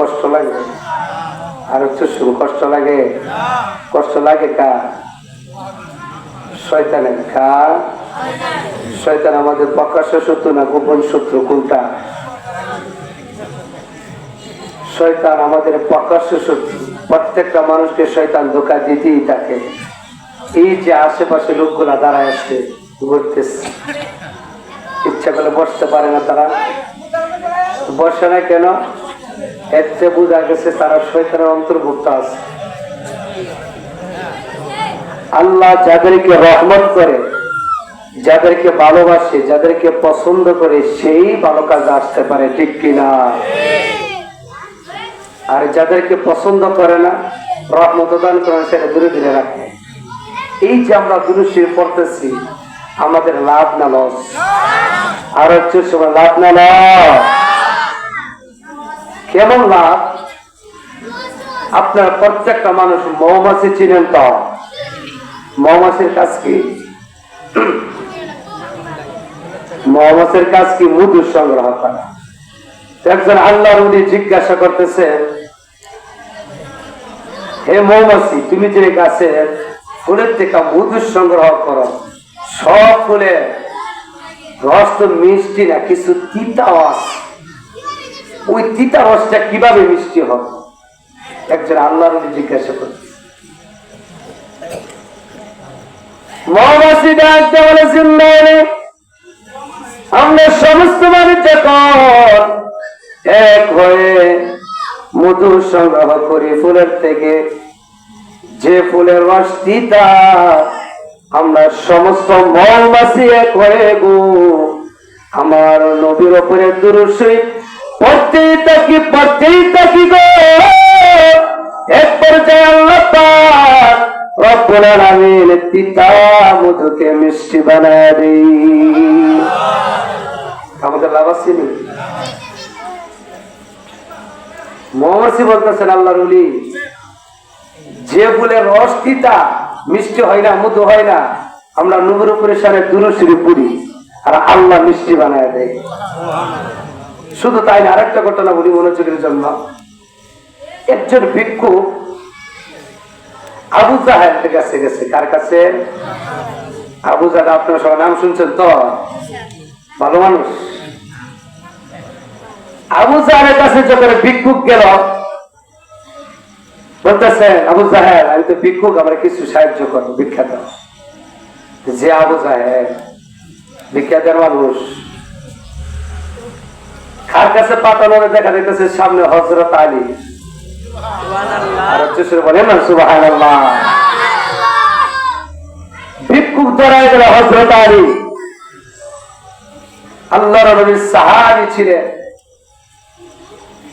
কষ্ট লাগে? আর শুরু কষ্ট লাগে? কষ্ট লাগে কার? শয়তানের। কার? শয়তান আমাদের প্রকাশ্য শত্রু না গোপন শত্রু? কোনটা? শয়তান আমাদের প্রকাশ্য শত্রু। প্রত্যেকটা মানুষকে শয়তান ধোঁকা দিতেই থাকে। এই যে আশেপাশে লোকগুলা দাঁড়ায় আসছে, ঘুরতেছে, ইচ্ছা করলে বসতে পারে না, তারা বসে না কেন? এতে বোঝা গেছে তারা শয়তানের অন্তর্ভুক্ত আছে। আল্লাহ যাদেরকে রহমত করে, যাদেরকে ভালোবাসে, যাদেরকে পছন্দ করে, সেই ভালো কাজে আসতে পারে, ঠিক কিনা? আর যাদেরকে পছন্দ করে না, রহমত দান করেন, সেটা দূরে দূরে রাখে। এই যে আমরা দুরূদ পড়তেছি, আমাদের লাভ না লস? আর হচ্ছে সময় লাভ না লস? কেমন লাভ? আপনারা প্রত্যেকটা মানুষ মৌমাছি চিনেন তো? মৌমাছির কাজ কি? মৌমাছির কাজ কি? মধু সংগ্রহ করা। একজন আল্লাহর ওলি জিজ্ঞাসা করতেছে, হে মৌমাছি, তুমি যে গাছের ফুলের থেকে মধু সংগ্রহ করো, সব ফুলের রস তো মিষ্টি না, কিছু তিতা আছে, ওই তিতা রসটা কিভাবে মিষ্টি হবে? একজন আল্লাহর ওলি জিজ্ঞাসা করতেছে। মৌমাছি ডাকতে বলেছেন, আমরা সমস্ত মানুষ যখন এক হয়ে মধু সংগ্রহ করি ফুলের থেকে, যে ফুলের রস তিতা, আমরা সমস্ত মৌমাছি এক হয়ে গো আমার নবীর উপরে দুরূদ শরীফ পড়তেই থাকি গো। এক পর্যায়ে আল্লাহ পাক রব্বুল আলামিন তিতা মধুকে মিষ্টি বানায় দেই। আমাদের লাভ আছে নি? মৌমাছি বলতেছেন আল্লাহর ওলি, যে ফুলের রস তিতা, মিষ্টি হয় না, মধু হয় না, আমরা নবীর উপরে সারে দুরূদ শরীফ পড়ি আর আল্লাহ মিষ্টি বানায় দেয়। শুধু তাই না, আরেকটা ঘটনা বলি মনোযোগের জন্য। একজন ভিক্ষু আবু জাহেলের কাছে গেছে। কার কাছে? আবু জাহেল। আপনারা সবাই নাম শুনছেন তো? ভালো মানুষ। আবু জাহেলের কাছে যখন ভিক্ষুক গেল, বলতেছে, আবু জাহেল, আমি তো ভিক্ষুক, আমার কিছু সাহায্য করো, ভিক্ষা দাও। যে আবু জাহেল ভিক্ষা দেওয়ার মানুষ, কার কাছে পাঠানো দেখা যাইতেছে সামনে হযরত আলী। আর হচ্ছে বলেন না সুবহানাল্লাহ। ভিক্ষুক ধরায় গেল হযরত আলী। আল্লাহর নবীর সাহাবী ছিলেন,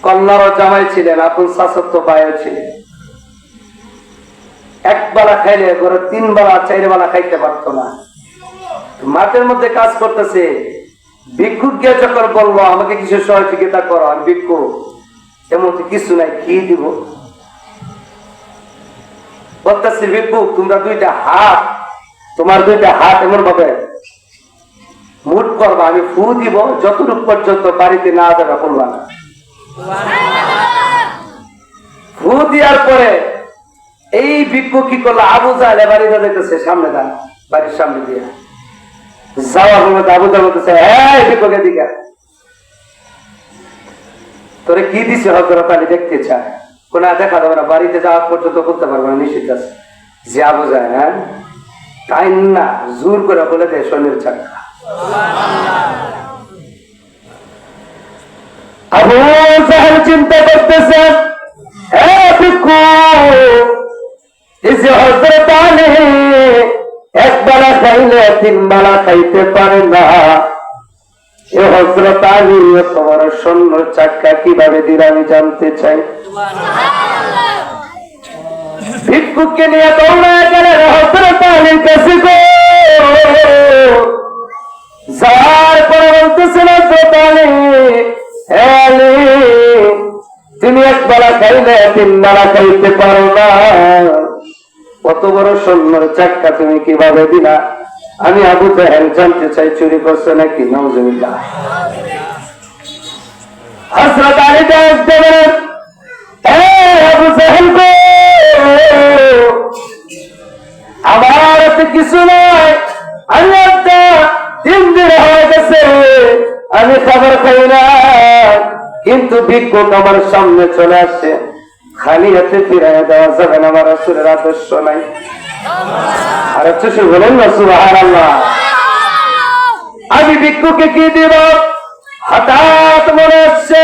কন্যার জামাই ছিলেন, আপন চাচাতো ভাইও ছিলেন। এক বেলা খাইলে ঘরে 3 বেলা 4 বেলা খাইতে পারতো না। মাঠের মধ্যে কাজ করতেছে, ভিক্ষুক গিয়ে যখন বললো আমাকে কিছু সহযোগিতা করো, আমি ভিক্ষুক, এমন কিছু নাই, কি দিব? বলতেছে, ভিক্ষুক তোমরা তোমার দুইটা হাত এমন ভাবে মুঠ করবা, আমি ফু দিব, যতটুক পর্যন্ত বাড়িতে না যাবে বলবা না। ফু দেওয়ার পরে এই ভিক্ষুক কি করলো, আবু জাহেল বাড়িতে যেতেছে, সামনে দাঁড়া, বাড়ির সামনে দিয়ে যাওয়ার মধ্যে আবু জাহেল বলতেছে, হ্যাঁ ভিক্ষুকের দিকে তোরে কি দিছে হযরত আলী দেখতে চায়। কোন দেখা যাবে না, বাড়িতে যাওয়া পর্যন্ত করতে পারবে না, নিষিদ্ধ আছে। যে আবু জাহেল, হ্যাঁ তাই না, জোর করে বলে দেয় সোনের চাকা। আবু জাহেল চিন্তা করতেছে, হ্যাঁ ভিক্ষুক, এই যে হযরত আলী এক বেলা খাইলে 3 বেলা খাইতে পারে না, এ হযরত আলী তোমার সোনার চাকা কিভাবে দিল আমি জানতে চাই। ভিক্ষুককে নিয়ে দৌড়ায় গেলেন হযরত আলীর কাছে গো। যার পরে বলতেছিল, হযরত আলী, তুমি এক বেলা খাইলে 3 বেলা খাইতে পারো না, কত বড় সোনার চাকা তুমি কিভাবে দিলা? আমি আবু জাহেল জানতে চাই, চুরি করছো নাকি? নাউজুবিল্লাহ। হযরত আলী বলেন, কিছু নয়, আমি একটা 3 দিন হয়ে গেছে আমি খাবার খাই না, কিন্তু ভিক্ষুক আমার সামনে চলে আসছে, খালি হাতে ফিরাইয়া দেওয়া যাবে না, আমার রাসূলের আদর্শ নাই। আর হচ্ছে বলেন না সুবহানাল্লাহ। আমি ভিক্ষুকে কি দিব? হঠাৎ মনে হচ্ছে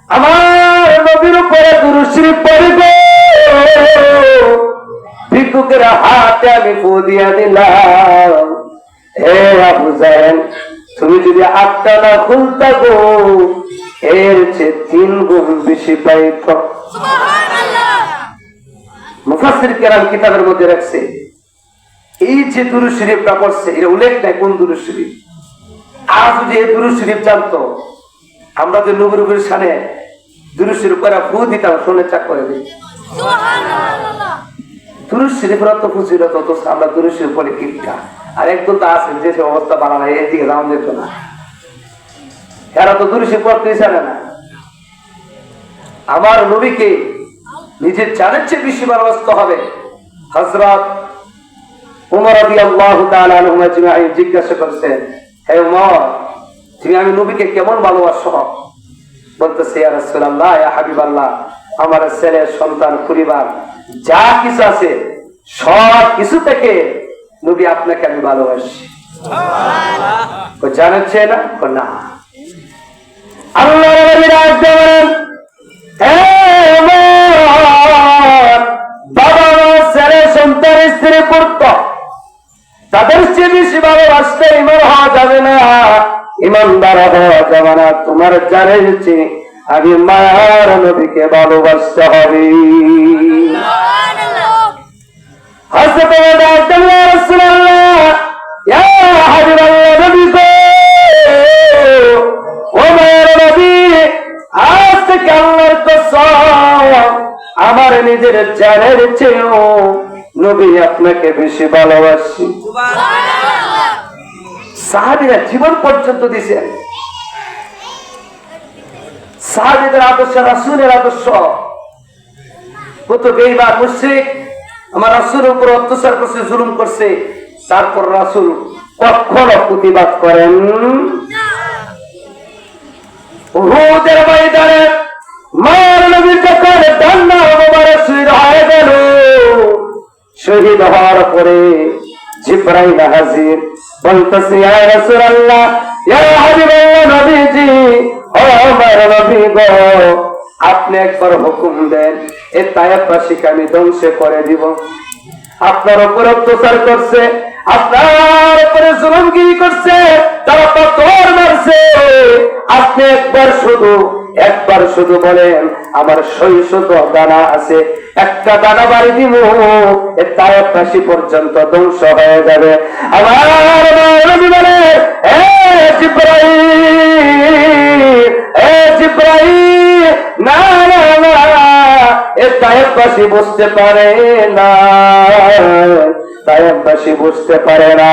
আমার নবীর উপরে দুরূদ শরীফ পড়ব। ভিক্ষুকের হাতে আমি ফু দিয়া দিলাম, হে আবু জাহেল, তুমি যদি 8টা না খুলতা গো, এর চেয়ে 3 গুণ বেশি পাইত। মুফাসসির কেরাম কিতাবের মধ্যে রাখছে, এই যে দুরূদ শরীফটা পড়ছে এর উল্লেখ নাই কোন দুরূদ শরীফ। আজ যদি এই দুরূদ শরীফ জানতো, আমরা যে নবীর উপরে শানে দুরূদ শরীফ করে ফু দিতাম, শুনে চাক করে দিই। দুরূদ শরীফের অর্থ ফুছিল তত, আমরা দুরূদ শরীফ পড়ে কিটা। আর একদল তো আছেন যে সে অবস্থা বাড়া নাই, এদিকে যাওয়া যেত না, এরা তো দুরূদ শরীফ পড়তেই জানে না। আমার নবীকে নিজের জানের চেয়ে বেশি ভালোবাসতে হবে। হযরত উমর রাদিয়াল্লাহু তাআলা আনহু আজমাইন জিজ্ঞাসা করছেন, হে উমর, তুমি আমি নবীকে কেমন ভালোবাসো? বলতেছে, ইয়া রাসূলুল্লাহ, ইয়া হাবিবাল্লাহ, আমার ছেলে সন্তান পরিবার যা কিছু আছে সব কিছু থেকে নবী আপনাকে আমি ভালোবাসি। সুবহানাল্লাহ। জানেন না? না। আল্লাহর নবীর আদেশ দেন, হে উমর, বাবা মা ছেলে সন্তান স্ত্রী পুত্র তাদের চেয়ে বেশি ভালোবাসতে ইমান হওয়া যাবে না, ইমানদার হওয়া যাবে না। তোমার জানের চেয়ে আমি মায়ার নবীকে ভালোবাসতে হবে। হযরত ইয়া রাসূলুল্লাহ, ইয়া হাবিবাল্লাহ, নবী গো, ও মায়ার নবী, আজ থেকে আল্লাহর কসম, আমার নিজের জানের চেয়েও নবী আপনাকে বেশি ভালোবাসি। সাহাবীরা জীবন পর্যন্ত দিয়েছেন। সাহাবীদের আদর্শ রাসূলের আদর্শ। কত বেঈমান মুশরিক আমার রাসূলের উপর অত্যাচার করছে, জুলুম করছে, তারপর রাসূল কখনো প্রতিবাদ করেন না। উহুদের ময়দানে মায়ের নবীর যখন ডান্ডা মোবারক শহীদ হয়ে গেল, শহীদ হওয়ার পরে জিবরাইল হাজির, বলতেছে, ইয়া রাসূলুল্লাহ, ইয়া হাবিবাল্লাহ, নবীজি, ও আমার নবী গো, আপনি একবার হুকুম দেন, এই তায়েফবাসীকে আমি ধ্বংস করে দিব। আপনার উপর অত্যাচার করছে, আপনার উপরে জুলুমগিরি করছে, তারা পাথর মারছে, আপনি একবার শুধু বলেন, আমার 600 দানা আছে, একটা দানা বাড়ি দিব, এই তায়েফবাসী পর্যন্ত ধ্বংস হয়ে যাবে। আমার নবী বলে, হে জিবরাইল, না না না, এই তায়েফবাসী বুঝতে পারে না, তায়েফবাসী বুঝতে পারে না।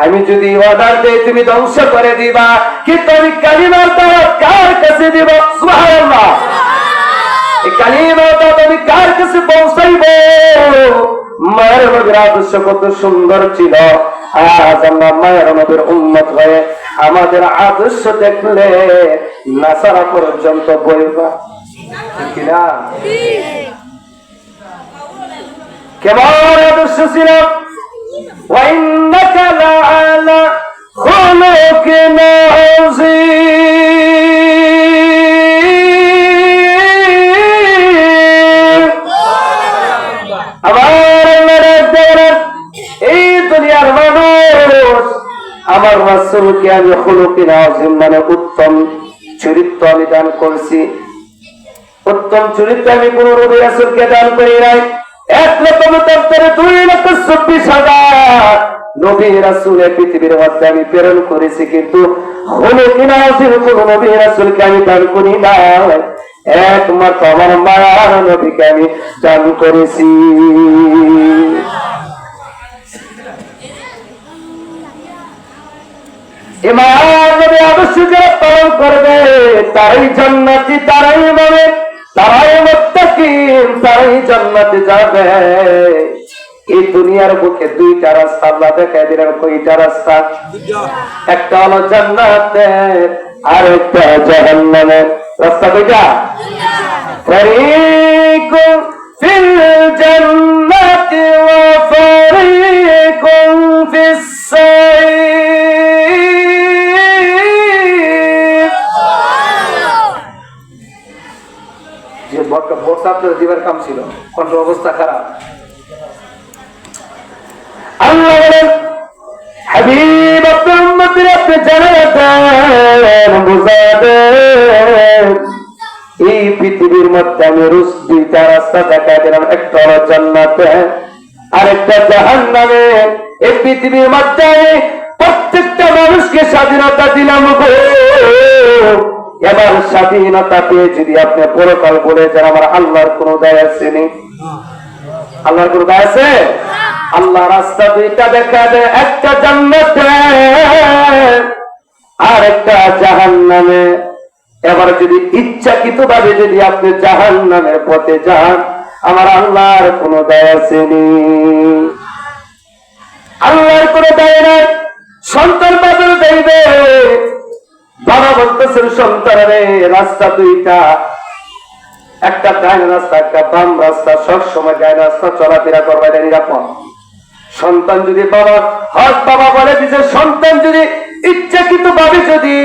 আমি যদি অর্ডার দেই তুমি ধ্বংস করে দিবা, কিন্তু আমি কালিমার দাওয়াত কার কাছে দিব? সুবহানাল্লাহ। এই কালিমার দাওয়াত আমি কার কাছে পৌঁছাইব? মায়ের নবীর আদর্শ কত সুন্দর ছিল। আজ আমরা মায়ের নবীর উম্মত হয়ে আমাদের আদর্শ দেখলে নাসারা পর্যন্ত বইবা, ঠিক না? কেমন আদর্শ ছিল? وإنك لعلى خلق عظيم। এই দুনিয়ার মানুষ আমার রাসূলকে আমি খুলুকিন আযীম মানে উত্তম চরিত্র আমি দান করছি। উত্তম চরিত্র আমি কোন নবী রাসূলকে দান করি নাই। 1,24,000 নবী রাসূল পৃথিবীর মধ্যে আমি প্রেরণ করেছি, কিন্তু খুলুকিন আযীম কোন নবী রাসূলকে আমি দান করি না, একমাত্র আমার মায়ার নবীকে আমি দান করেছি। এই মায়ার নবী আদর্শ যারা পালন করবে তারাই জান্নাতি, তারাই মুমিন, তারাই মুত্তাকিন, তারাই জান্নাতে যাবে। এই দুনিয়ার বুকে দুইটা রাস্তা আল্লাহ দেখায় দিলেন। কয়টা রাস্তা? একটা হলো জান্নাতের, আর একটা জাহান্নামের। রাস্তা কয়টা? ফারিকুন ফিল জান্নাতি ওয়া ফারিকুন ফিস সাঈর। যে ভোট আপনাদের দিবার কাম ছিল, কোন অবস্থা খারাপ। আল্লাহ বলেন, হাবিব আপনার উম্মতের আপনি জানিয়ে দেন, বুঝায় দেন, এই পৃথিবীর মধ্যে আমি দুইটা রাস্তা দেখা দিলাম। একটা হলো জান্নাতে, আরেকটা জাহান্নামে। এই পৃথিবীর মধ্যে প্রত্যেকটা মানুষকে স্বাধীনতা দিলাম গো। এবার স্বাধীনতা পেয়ে যদি আপনি পরকাল বলে যান আমার আল্লাহর কোনো দায় আছে? নেই। আল্লাহর কোনো দায় আছে? আল্লাহ রাস্তা দুইটা দেখা দেয়, একটা জান্নাতে আর একটা জাহান্নামে। এবার যদি ইচ্ছাকৃত ভাবে যদি আপনি জাহান্নামের পথে যান আমার আল্লাহর কোনো দায় আছে? আল্লাহর কোনো দায় নাই। সন্তান বাদল দেবে, বাবা বলতেছেন সন্তানের রাস্তা দুইটা, একটা ডাইন রাস্তা, একটা বাম রাস্তা। সবসময় ডাইন রাস্তা চলাফেরা করবে, এটা নিরাপদ। সন্তান যদি বাবা হক বাবা বলে দিছে, সন্তান যদি ইচ্ছাকৃত ভাবে যদি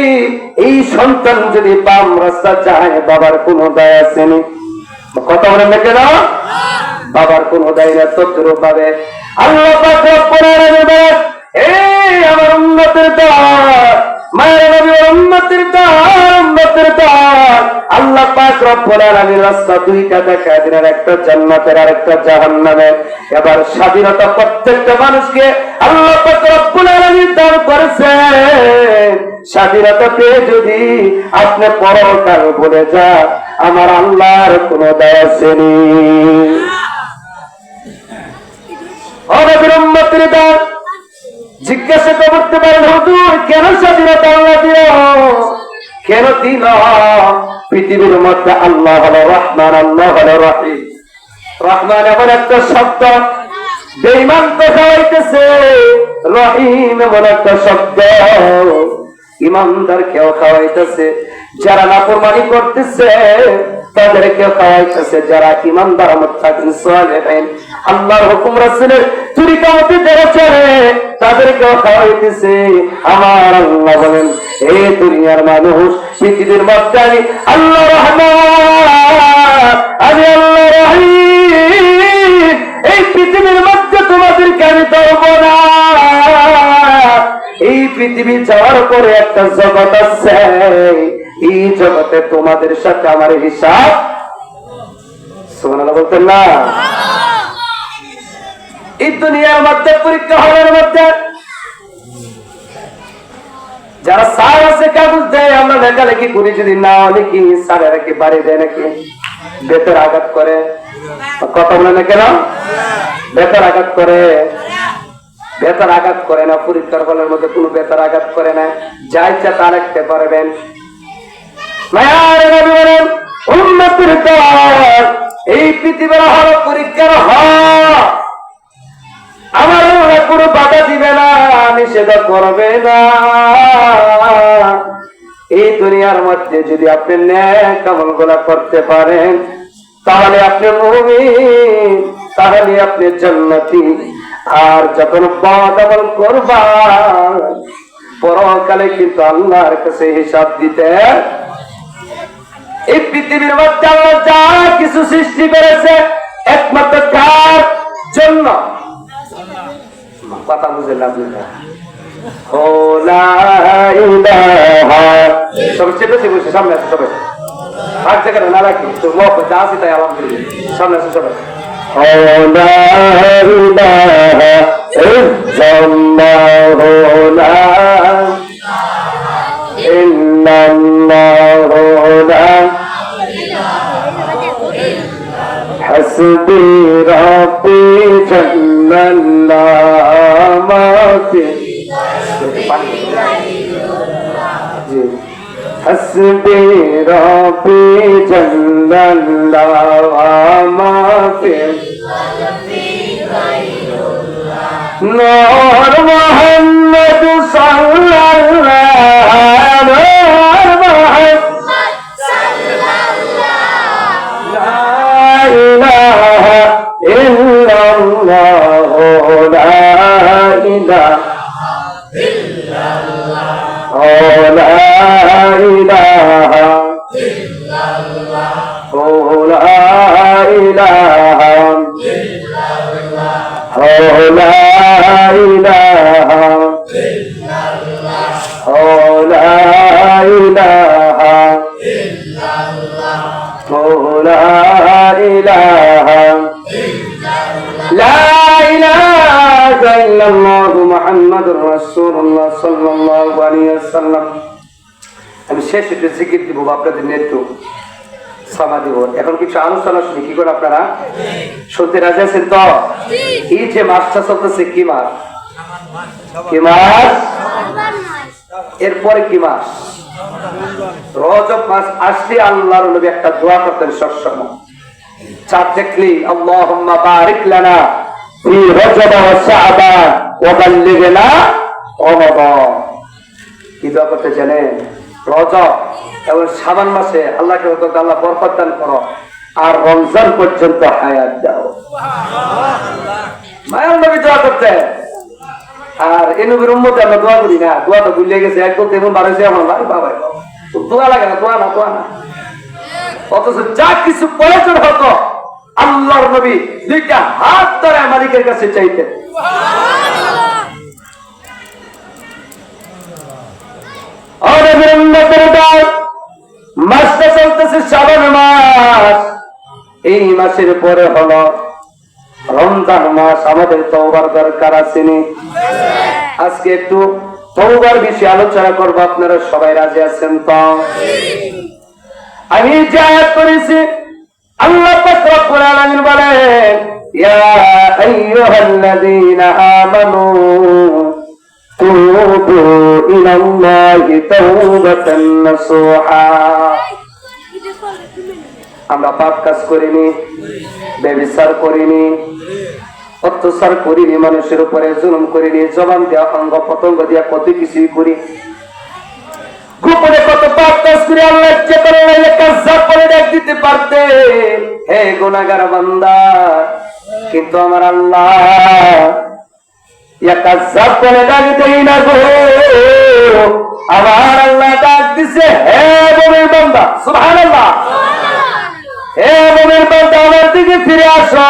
এই সন্তান যদি বাম রাস্তা যায় বাবার কোনো দায় আছে? কথা বলেন না কেন? বাবার কোনো দায় না। তদ্রূপ ভাবে আল্লাহ পাক রব্বুল আলামিন, এই আমার উম্মতের দল, মায়ের নবীর উম্মতের দল, উম্মতের দল, আল্লাহ পাক রব্বুল আলামিন রাস্তা দুইটা দেখায় দিলেন, একটা জান্নাতের আর একটা জাহান্নামের। এবার স্বাধীনতা প্রত্যেকটা মানুষকে আল্লাহ পাক রব্বুল আলামিন দান করেছেন। স্বাধীনতা পেয়ে যদি আপনি পরকাল বলে যান আমার আল্লাহর কোনো দায় আছে? ও নবীর উম্মতের দল, জিজ্ঞাসা করতে পারেন, হুজুর কেন স্বাধীনতা আল্লাহ দিল? কেন দিল? পৃথিবীর মধ্যে আল্লাহ হলো রহমান, আল্লাহ হলো রহিম। রহমান এমন একটা শব্দ, বেঈমান তো খাওয়াইতেছে। রহিম এমন একটা শব্দ, ইমানদার কেউ খাওয়াইতেছে। যারা নাফরমানি করতেছে তাদেরকেও খাওয়াইতেছে। যারা ইমানদার মুত্তাকিন সালেহিন আল্লাহর হুকুম রাসূলের তরিকা মতে যারা চলে তাদেরকেও খাওয়াইতেছে। আমার আল্লাহ বলেন, এই দুনিয়ার মানুষ, পৃথিবীর মধ্যে আমি আল্লাহ রহমান, আমি আল্লাহ রহিম। এই পৃথিবীর মধ্যে তোমাদেরকে আমি ধরব না। এই পৃথিবী যাওয়ার পরে একটা জগৎ আছে, এই জগতে তোমাদের সাথে আমার হিসাব। সুবহানাল্লাহ বলতেন না? এই দুনিয়ার মধ্যে পরীক্ষা হলের মধ্যে যারা স্যার আছে কাগজ দেয়, আমরা লেখালেখি করি, যদি না লিখি স্যারেরা কি বাড়ি দেয় নাকি? বেতের আঘাত করে। কথা বলে না কেন? বেতের আঘাত করে। বেতার আঘাত করে না, পরীক্ষার হলের মধ্যে কোনো বেতার আঘাত করে না। যা ইচ্ছা তা লিখতে পারবেন। এই পৃথিবীর হল পরীক্ষার হল। আমার কোনো বাধা দিবে না, নিষেধ করবে না। এই দুনিয়ার মধ্যে যদি আপনি নেক আমলগুলা করতে পারেন তাহলে আপনি মুমিন, তাহলে আপনি জান্নাতি। আর যখন বদ আমল করবা পরকালে কিন্তু আল্লাহর কাছে হিসাব দিতে। এই পৃথিবীর মধ্যে আল্লাহ যা কিছু সৃষ্টি করেছে একমাত্র কার জন্য? কথা বুঝলেন আপনারা? সবচেয়ে বেশি বসে সামনে আছে সবাই, আর জায়গাটা না রাখি তো যা আছে তাই আলহামদুলিল্লাহ। সামনে আছে সবাই। حسبي ربي جل الله ما في حسبي ربي جل الله ما في আমি শেষ একটু জিকির দিব আপনাদের একটু সময় দিব। এখন কিছু আলোচনা শুনি, কি করে আপনারা শুনতে রাজি আছেন তো? এই যে মাসটা চলতেছে কি মাস? কি মাস? এরপরে কি মাস? রজব মাস আসলে আল্লাহর নবী একটা দোয়া করতেন সবসময়, চাঁদ দেখলি আল্লাহুম্মা বারিক লানা ফি রজব ওয়া শাবান ওয়া বাল্লিগনা রমাদান। কি দোয়া করতে জানেন? রজব এবং শাবান মাসে আল্লাহকে আল্লাহ বরকত দান করো, আর রমজান পর্যন্ত হায়াত দাও। মায়ের নবী দোয়া করতে। আর এই নবীর উম্মতে আমরা দোয়া করি না, দোয়া তো ভুলে গেছে, একদম তেমন বাড়াইছে আমার ভাই বাবা, দোয়া লাগে না, দোয়া না, দোয়া না। অথচ যা কিছু প্রয়োজন হতো আল্লাহর নবী দুইটা হাত ধরে মালিকের কাছে চাইতেন। মাসটা চলতেছে শাবান মাস, এই মাসের পরে হলো রমজান মাস। আমাদের তওবার দরকার আছে নি? আজকে একটু তওবার বিষয়ে আলোচনা করবো, আপনারা সবাই রাজি আছেন তো? আমি যে আয়াত করেছি আল্লাহ পাক রব্বুল আলামিন বলেন, ইয়া আইয়ুহাল্লাযীনা আমানু তুবু ইলাল্লাহি তাওবাতান নাসুহা। আমরা পাপ কাজ করিনি, ব্যভিচার করিনি, অত্যাচার করিনি, মানুষের উপরে জুলুম করিনি, জবান দেওয়া, অঙ্গ পতঙ্গ দিয়া কত কিছুই করি, গোপনে কত পাপ কাজ করে আল্লাহ ইচ্ছা করে কাজ্জাব বলে ডাক দিতে পারতে, হে গুনাহগার বান্দা। কিন্তু আমার আল্লাহ কাজ্জাব বলে ডাক দেই না গো, আমার আল্লাহ ডাক দিছে, হে মুমিন বান্দা, সুবহানাল্লাহ, হে মুমিন বান্দা আমার দিকে ফিরে আসো,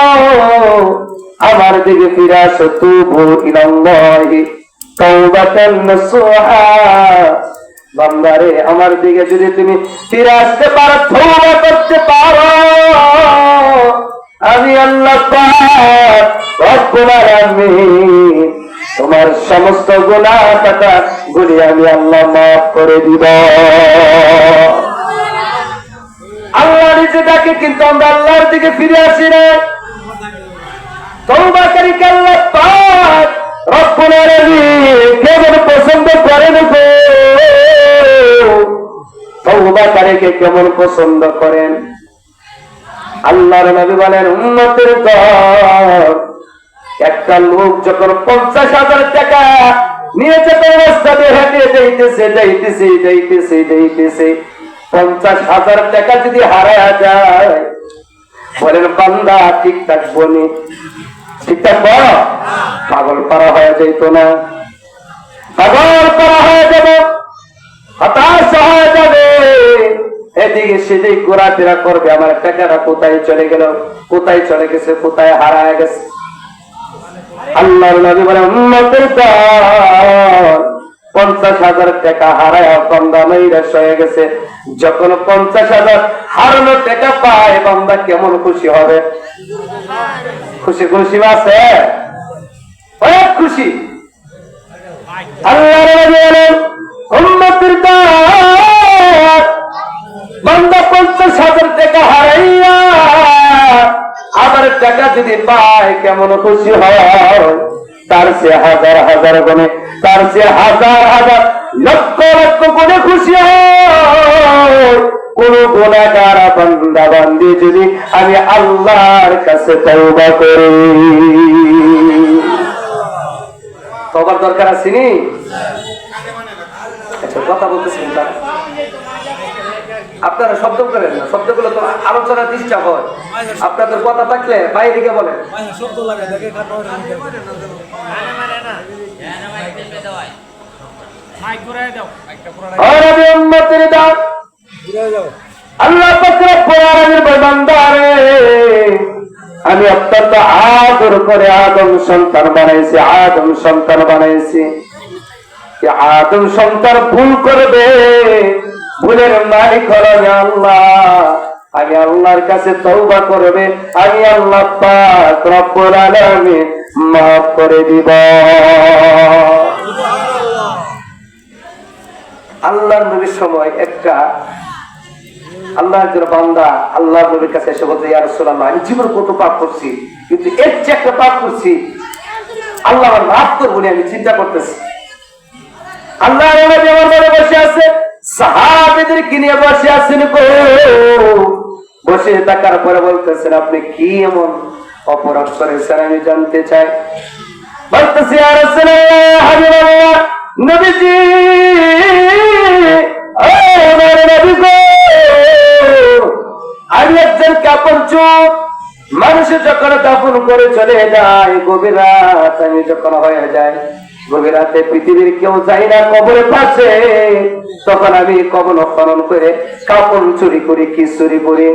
আমার দিকে ফিরে আসো, তুবু ইলাল্লাহি তাওবাতান নাসুহা। বান্দারে আমার দিকে যদি তুমি ফিরে আসতে পারো, তওবা করতে পারো, আমি আল্লাহ পাক রব্বুল আলামিন তোমার সমস্ত গুনাহ খাতা গুলি আমি আল্লাহ মাফ করে দিব। আল্লাহ নিজে ডাকে, কিন্তু আমরা আল্লাহর দিকে ফিরে আসি না। তওবাকারীকে আল্লাহ পাক রব্বুল আলামিন কেমন পছন্দ করেন গো, তওবাকারীকে কেমন পছন্দ করেন। আল্লাহর নবী বলেন, উম্মতের দল একটা লোক যখন 50,000 টাকা নিয়ে যেতে রাস্তাতে হেঁটে যাইতেছে 50,000 টাকা যদি হারায় যায়, বলেন বান্দা ঠিক থাকবো নি? ঠিক থাকবো? পাগল পারা হয়ে যেত না? পাগল পারা হয়ে যাব, হতাশ হয়ে যাবে, এদিকে সেদিকে ঘোরাফেরা করবে, আমার টাকাটা কোথায় চলে গেল, কোথায় চলে গেছে, কোথায় হারায় গেছে। আল্লাহর নবী বলেন, উম্মতের দল 50,000 টাকা হারায় বান্দা নৈরাশ হয়ে গেছে। যখন 50,000 হারানো টাকা পায়, বান্দা কেমন খুশি হবে? খুশি খুশি আছে, অনেক খুশি। আল্লাহর নবী বলেন, উম্মতের দল বান্দা 50,000 টাকা হারাইয়া আবার টাকা যদি পায় কেমন খুশি হয়? তার সে হাজার হাজার গুণে, তার সে হাজার হাজার লক্ষ লক্ষ গুণে খুশি হয় কোন গুনাহগার বান্দা বান্দি যদি আমি আল্লাহর কাছে তওবা করি। তওবার দরকার আছে নি? আচ্ছা, কথা বলতেছেন না আপনারা, শব্দ করেন না, শব্দগুলো তো আলোচনা ডিস্টার্ব হয়। আপনাদের কথা থাকলে বাইরে গিয়ে বলেন। আল্লাহ পাক রব্বুল আলামিনের বান্দারে আমি অত্যন্ত আদর করে আদম সন্তান বানাইছি আদম সন্তান ভুল করবে, ভুলের মালিক হলো আল্লাহ। আমি আল্লাহর কাছে তওবা করবে, আমি আল্লাহ পাক রব্বুল আলামিন মাফ করে দিব। আল্লাহর নবীর সময় একটা আল্লাহর জন্য বান্দা আল্লাহর নবীর কাছে এসে বলতে, ইয়া রাসূলুল্লাহ, আমি জীবন কত পাপ করছি, কিন্তু এর যে একটা পাপ করছি আল্লাহ আমার মাফ করবো না, আমি চিন্তা করতেছি। আল্লাহ নবী আমার ঘরে বসে আছে, সাহাবীদেরকে নিয়ে বসে আছেন, বসে থাকার পরে বলতেছেন, আপনি কি এমন অপরাধ করেছেন আমি জানতে চাই। বলতেছি, ইয়া রাসূলুল্লাহ, হাবিবাল্লাহ, নবীজি, আমি একজন কাপড় চোর, মানুষের যখন দাফন করে চলে যায় গভীর রাত, আমি যখন হয়ে যায় গভীর রাতে পৃথিবীর কেউ যায় না কবরের পাশে, তখন আমি কবর খনন করে কাপড় চুরি করি। কি চুরি করি?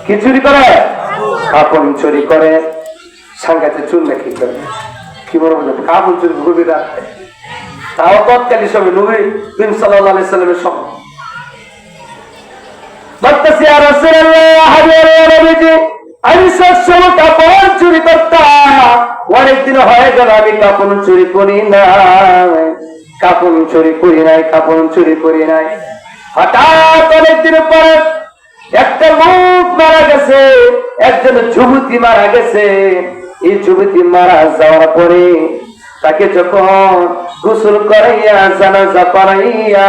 কি চুরি করে? কাপড় চুরি করে। সাংঘাতিক চুর না কি করে, কি বলবো, কাপড় চুরি গভীর রাতে, তাও তৎকালীন সময় নবী করিম সাল্লাল্লাহু আলাইহি সাল্লামের সময়। বলতেছি, ইয়া রাসূলুল্লাহ, নবীজি, আমি সবসময় কাপড় চুরি করতাম, অনেকদিন হয়ে গেল আমি কাপড় চুরি করি নাই। হঠাৎ অনেকদিন পরে একটা লোক মারা গেছে, একজন যুবতী মারা গেছে। এই যুবতী মারা যাওয়ার পরে তাকে যখন গোসল করাইয়া জানাজা পড়াইয়া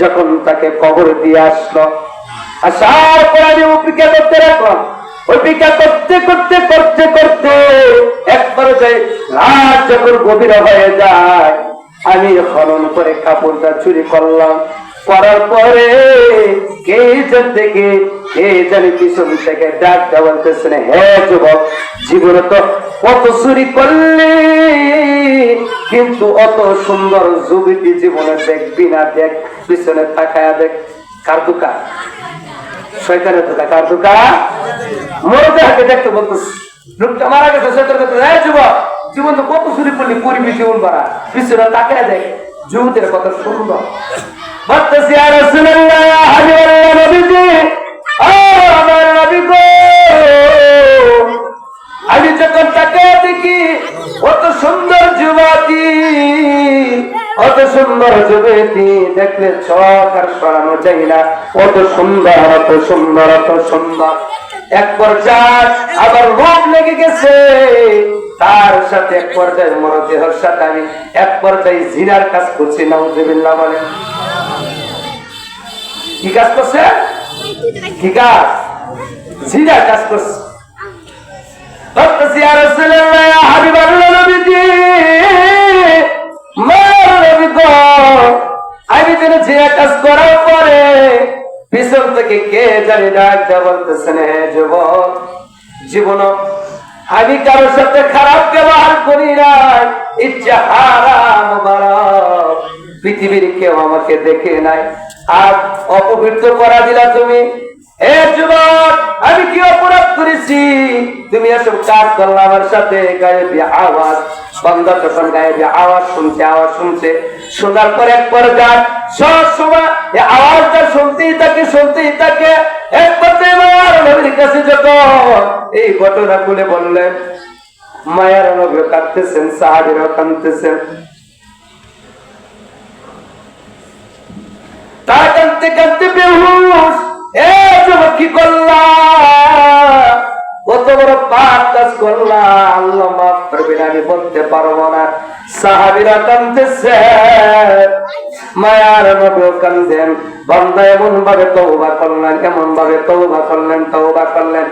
যখন তাকে কবর দিয়ে আসলো, আসার পর আমি অপেক্ষা করতে রাখলাম। অপেক্ষা করতে করতে করতে করতে একবার যাই রাত যখন গভীর হয়ে যায়, আমি খনন করে কাপড়টা চুরি করলাম। করার পরে কে জানি পিছন থেকে ডাকটা বলতেছেন, হে যুবক, জীবনে তো কত চুরি করলি, কিন্তু অত সুন্দর যুবতী জীবনে দেখবি না, দেখ পিছনে তাকায়া দেখ। কার দোকান? শয়তানের দোকান। কার দোকান? মরতে হাতে দেখতে বলতেছে, লোকটা মারা গেছে, শয়তানের দোকান। হ্যাঁ যুবক, জীবন তো কত চুরি করলি, করবি জীবন বাড়া, পিছনে তাকায়া দেখ। যুবতীর কত সুন্দর। বলতেছি, ইয়া রাসূলুল্লাহ, হাবিবাল্লাহ, নবীজি, আমার নবী গো, আমি যখন তাকায়া দেখি অত সুন্দর যুবতী, অত সুন্দর যুবতী দেখলে চোখ আর সরানো যায় না, অত সুন্দর, অত সুন্দর, অত সুন্দর। এক পর্যায়ে আবার রূপ লেগে গেছে তার সাথে, এক পর্যায়ে মরদেহের সাথে আমি এক পর্যায়ে জিনার কাজ করছি। নাউযুবিল্লাহ বলে। কি কাজ করছে? কি কাজ? জিনার কাজ করছে। বলতেছি, ইয়া রাসূলুল্লাহ, হাবিবাল্লাহ, নবীজি, আমি যেন জিনার কাজ করার পরে পিছন থেকে কে জানি ডাকটা বলতেছেন, হে যুবক, জীবন আমি কারোর সাথে খারাপ ব্যবহার করি না, ইচ্ছা হারাম বারাম, পৃথিবীর কেউ আমাকে দেখে নাই, আর অপবিত্র করা দিলা তুমি। হে যুবক, আমি কি অপরাধ করেছি তুমি এসব কাজ করলে আমার সাথে? গায়েবী আওয়াজ, বান্দা যখন গায়েবী আওয়াজ শুনছে, শোনার পর এক পর্যায়ে সব সময় এই আওয়াজটা শুনতেই থাকে। এক পর্যায়ে মায়ার নবীর কাছে যখন এই ঘটনা খুলে বললেন, মায়ার নবী কাঁদতেছেন, সাহাবীরা কাঁদতেছেন। তা কাঁদতে কাঁদতে বেহুশ। এ যুবক, কি করলা? কত বড় পাপ কাজ করলা, আল্লাহ মাফ করবেন, আমি বলতে পারবো না। সাহাবীরা কাঁদতেছে, মায়ার নবী কাঁদেন। বান্দা এমন ভাবে তওবা করলেন,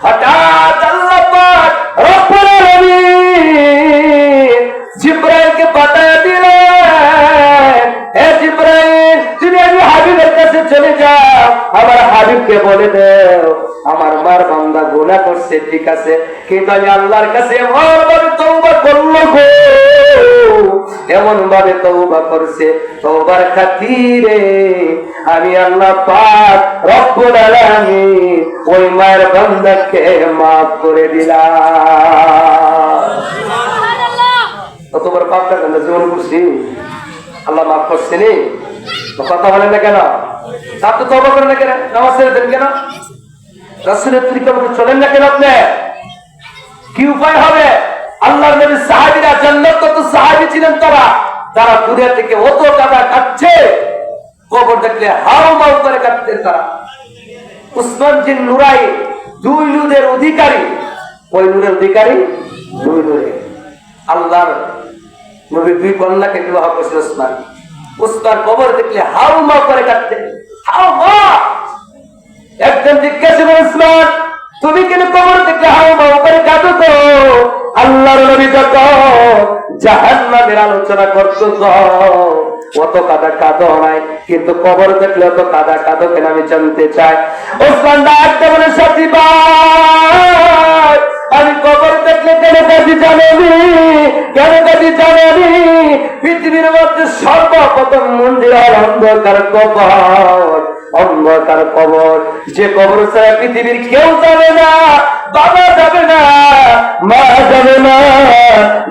হঠাৎ আল্লাহ পাক রব্বুল আলামিন জিবরাইলকে পাঠিয়ে দিলেন, হে জিবরাইল, তুমি আমি হাবিবের কাছে চলে যাও, আমার হাবিব মালিককে বলে দেও আমার মার বান্দা গুনাহ করছে ঠিক আছে, কিন্তু আমি আল্লাহর কাছে এমন ভাবে তওবা করলো গো, এমন ভাবে তওবা করছে, তওবার খাতিরে আমি আল্লাহ পাক রব্বুল আলামিন ওই মায়ের বান্দাকে মাফ করে দিলাম। কত বড় পাপটা কেন জীবন করছি, আল্লাহ মাফ করছেনি। কথা বলেন না কেন? তা তো তওবা করেন না কেন? নামাজ ছেড়ে দেন কেন? রাসূলের তরিকা মতো চলেন না কেন? আপনি কি উপায় হবে? আল্লাহর নবী সাহাবীরা, জান্নাত কত সাহাবী ছিলেন তারা দুনিয়া থেকে অত টাকা কাটছে, কবর দেখলে হাও মাও করে কাটতেন তারা। উসমান বিন নুরাই, দুই নূরের অধিকারী, ওই নূরের অধিকারী দুই নূরে আল্লাহর নবী দুই কন্যাকে বিবাহ করেছিল উসমান। উসমান কবর দেখলে হাও মাও করে কাটতেন, হাও মা। একজন জিজ্ঞাসা করে, উসমান তুমি কেন কবর দেখলে হাও মাও করে কাঁদো? তো আল্লাহর নবী যখন জাহান্নামের আলোচনা করতো অত কাঁদো নাই, কিন্তু কবর দেখলে অত কাঁদো কেন আমি জানতে চাই। ওসমান ডাকতে বলে, সাথী ভাই আমি কবর দেখলে কেন কাঁদি জানেনি? কেন কাঁদি জানেনি? পৃথিবীর মধ্যে সর্বপ্রথম মন্দির আর অন্ধকার কবর, অন্ধকার কবর। যে কবর ছাড়া পৃথিবীর কেউ যাবে না, বাবা যাবে না, মা যাবে না,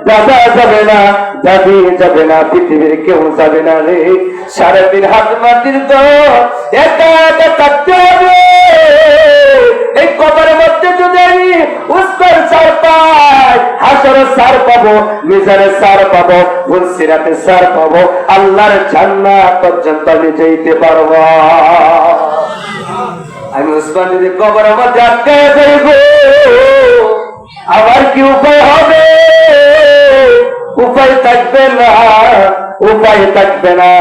দাদা যাবে না, দাদি যাবে না, পৃথিবীর কেউ যাবে না রে। 3.5 হাত মাটির তো একা একা থাকতে হবে। এই কবরের মধ্যে যদি আমি উস্তার সার পাই, হাসরের সার পাবো, মিজানের সার পাবো, ফুলসিরাতের সার পাবো, আল্লাহর জান্নাত পর্যন্ত আমি যেতে পারবো। আমি উসমান যদি কবরের মধ্যে আটকে যাইব, আমার কি উপায় হবে? উপায় থাকবে না, উপায় থাকবে না।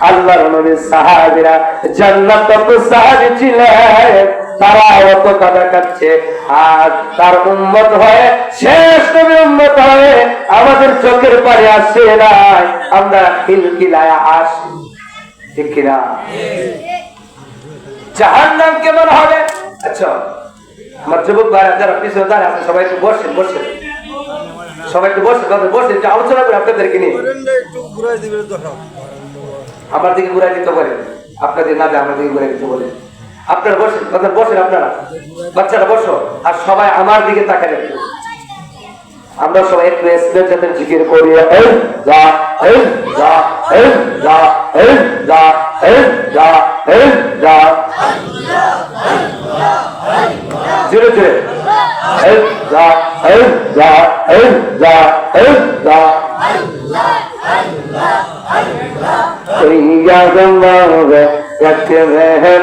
আল্লাহর নবী সাহাবীরা, জান্নাত কত সাহাবী ছিলেন, তারা অত কাঁদা কাটছে, আর তার উম্মত হয়ে, শেষ নবীর উম্মত হয়ে আমাদের চোখের পানি আসে নাই, আমরা খিলখিলায় আসি, ঠিক কিনা? জাহান্নাম কেমন হবে? আচ্ছা আমার যুবক ভাইরা যারা পিছনে দাঁড়িয়ে আছে সবাই একটু বসেন, সবাই একটু বসে একটু আলোচনা করে আপনাদেরকে নিয়ে। আমার দিকে ঘুরাই দিতে পারেন, আপনাদের না আমার দিকে ঘুরাই দিতে বলেন। আপনারা বসেন, আপনারা বাচ্চারা বসো, আর সবাই আমার দিকে তাকায় একটু। আমরা সবাই একটু যাতে জিকির করি, জোরে জোরে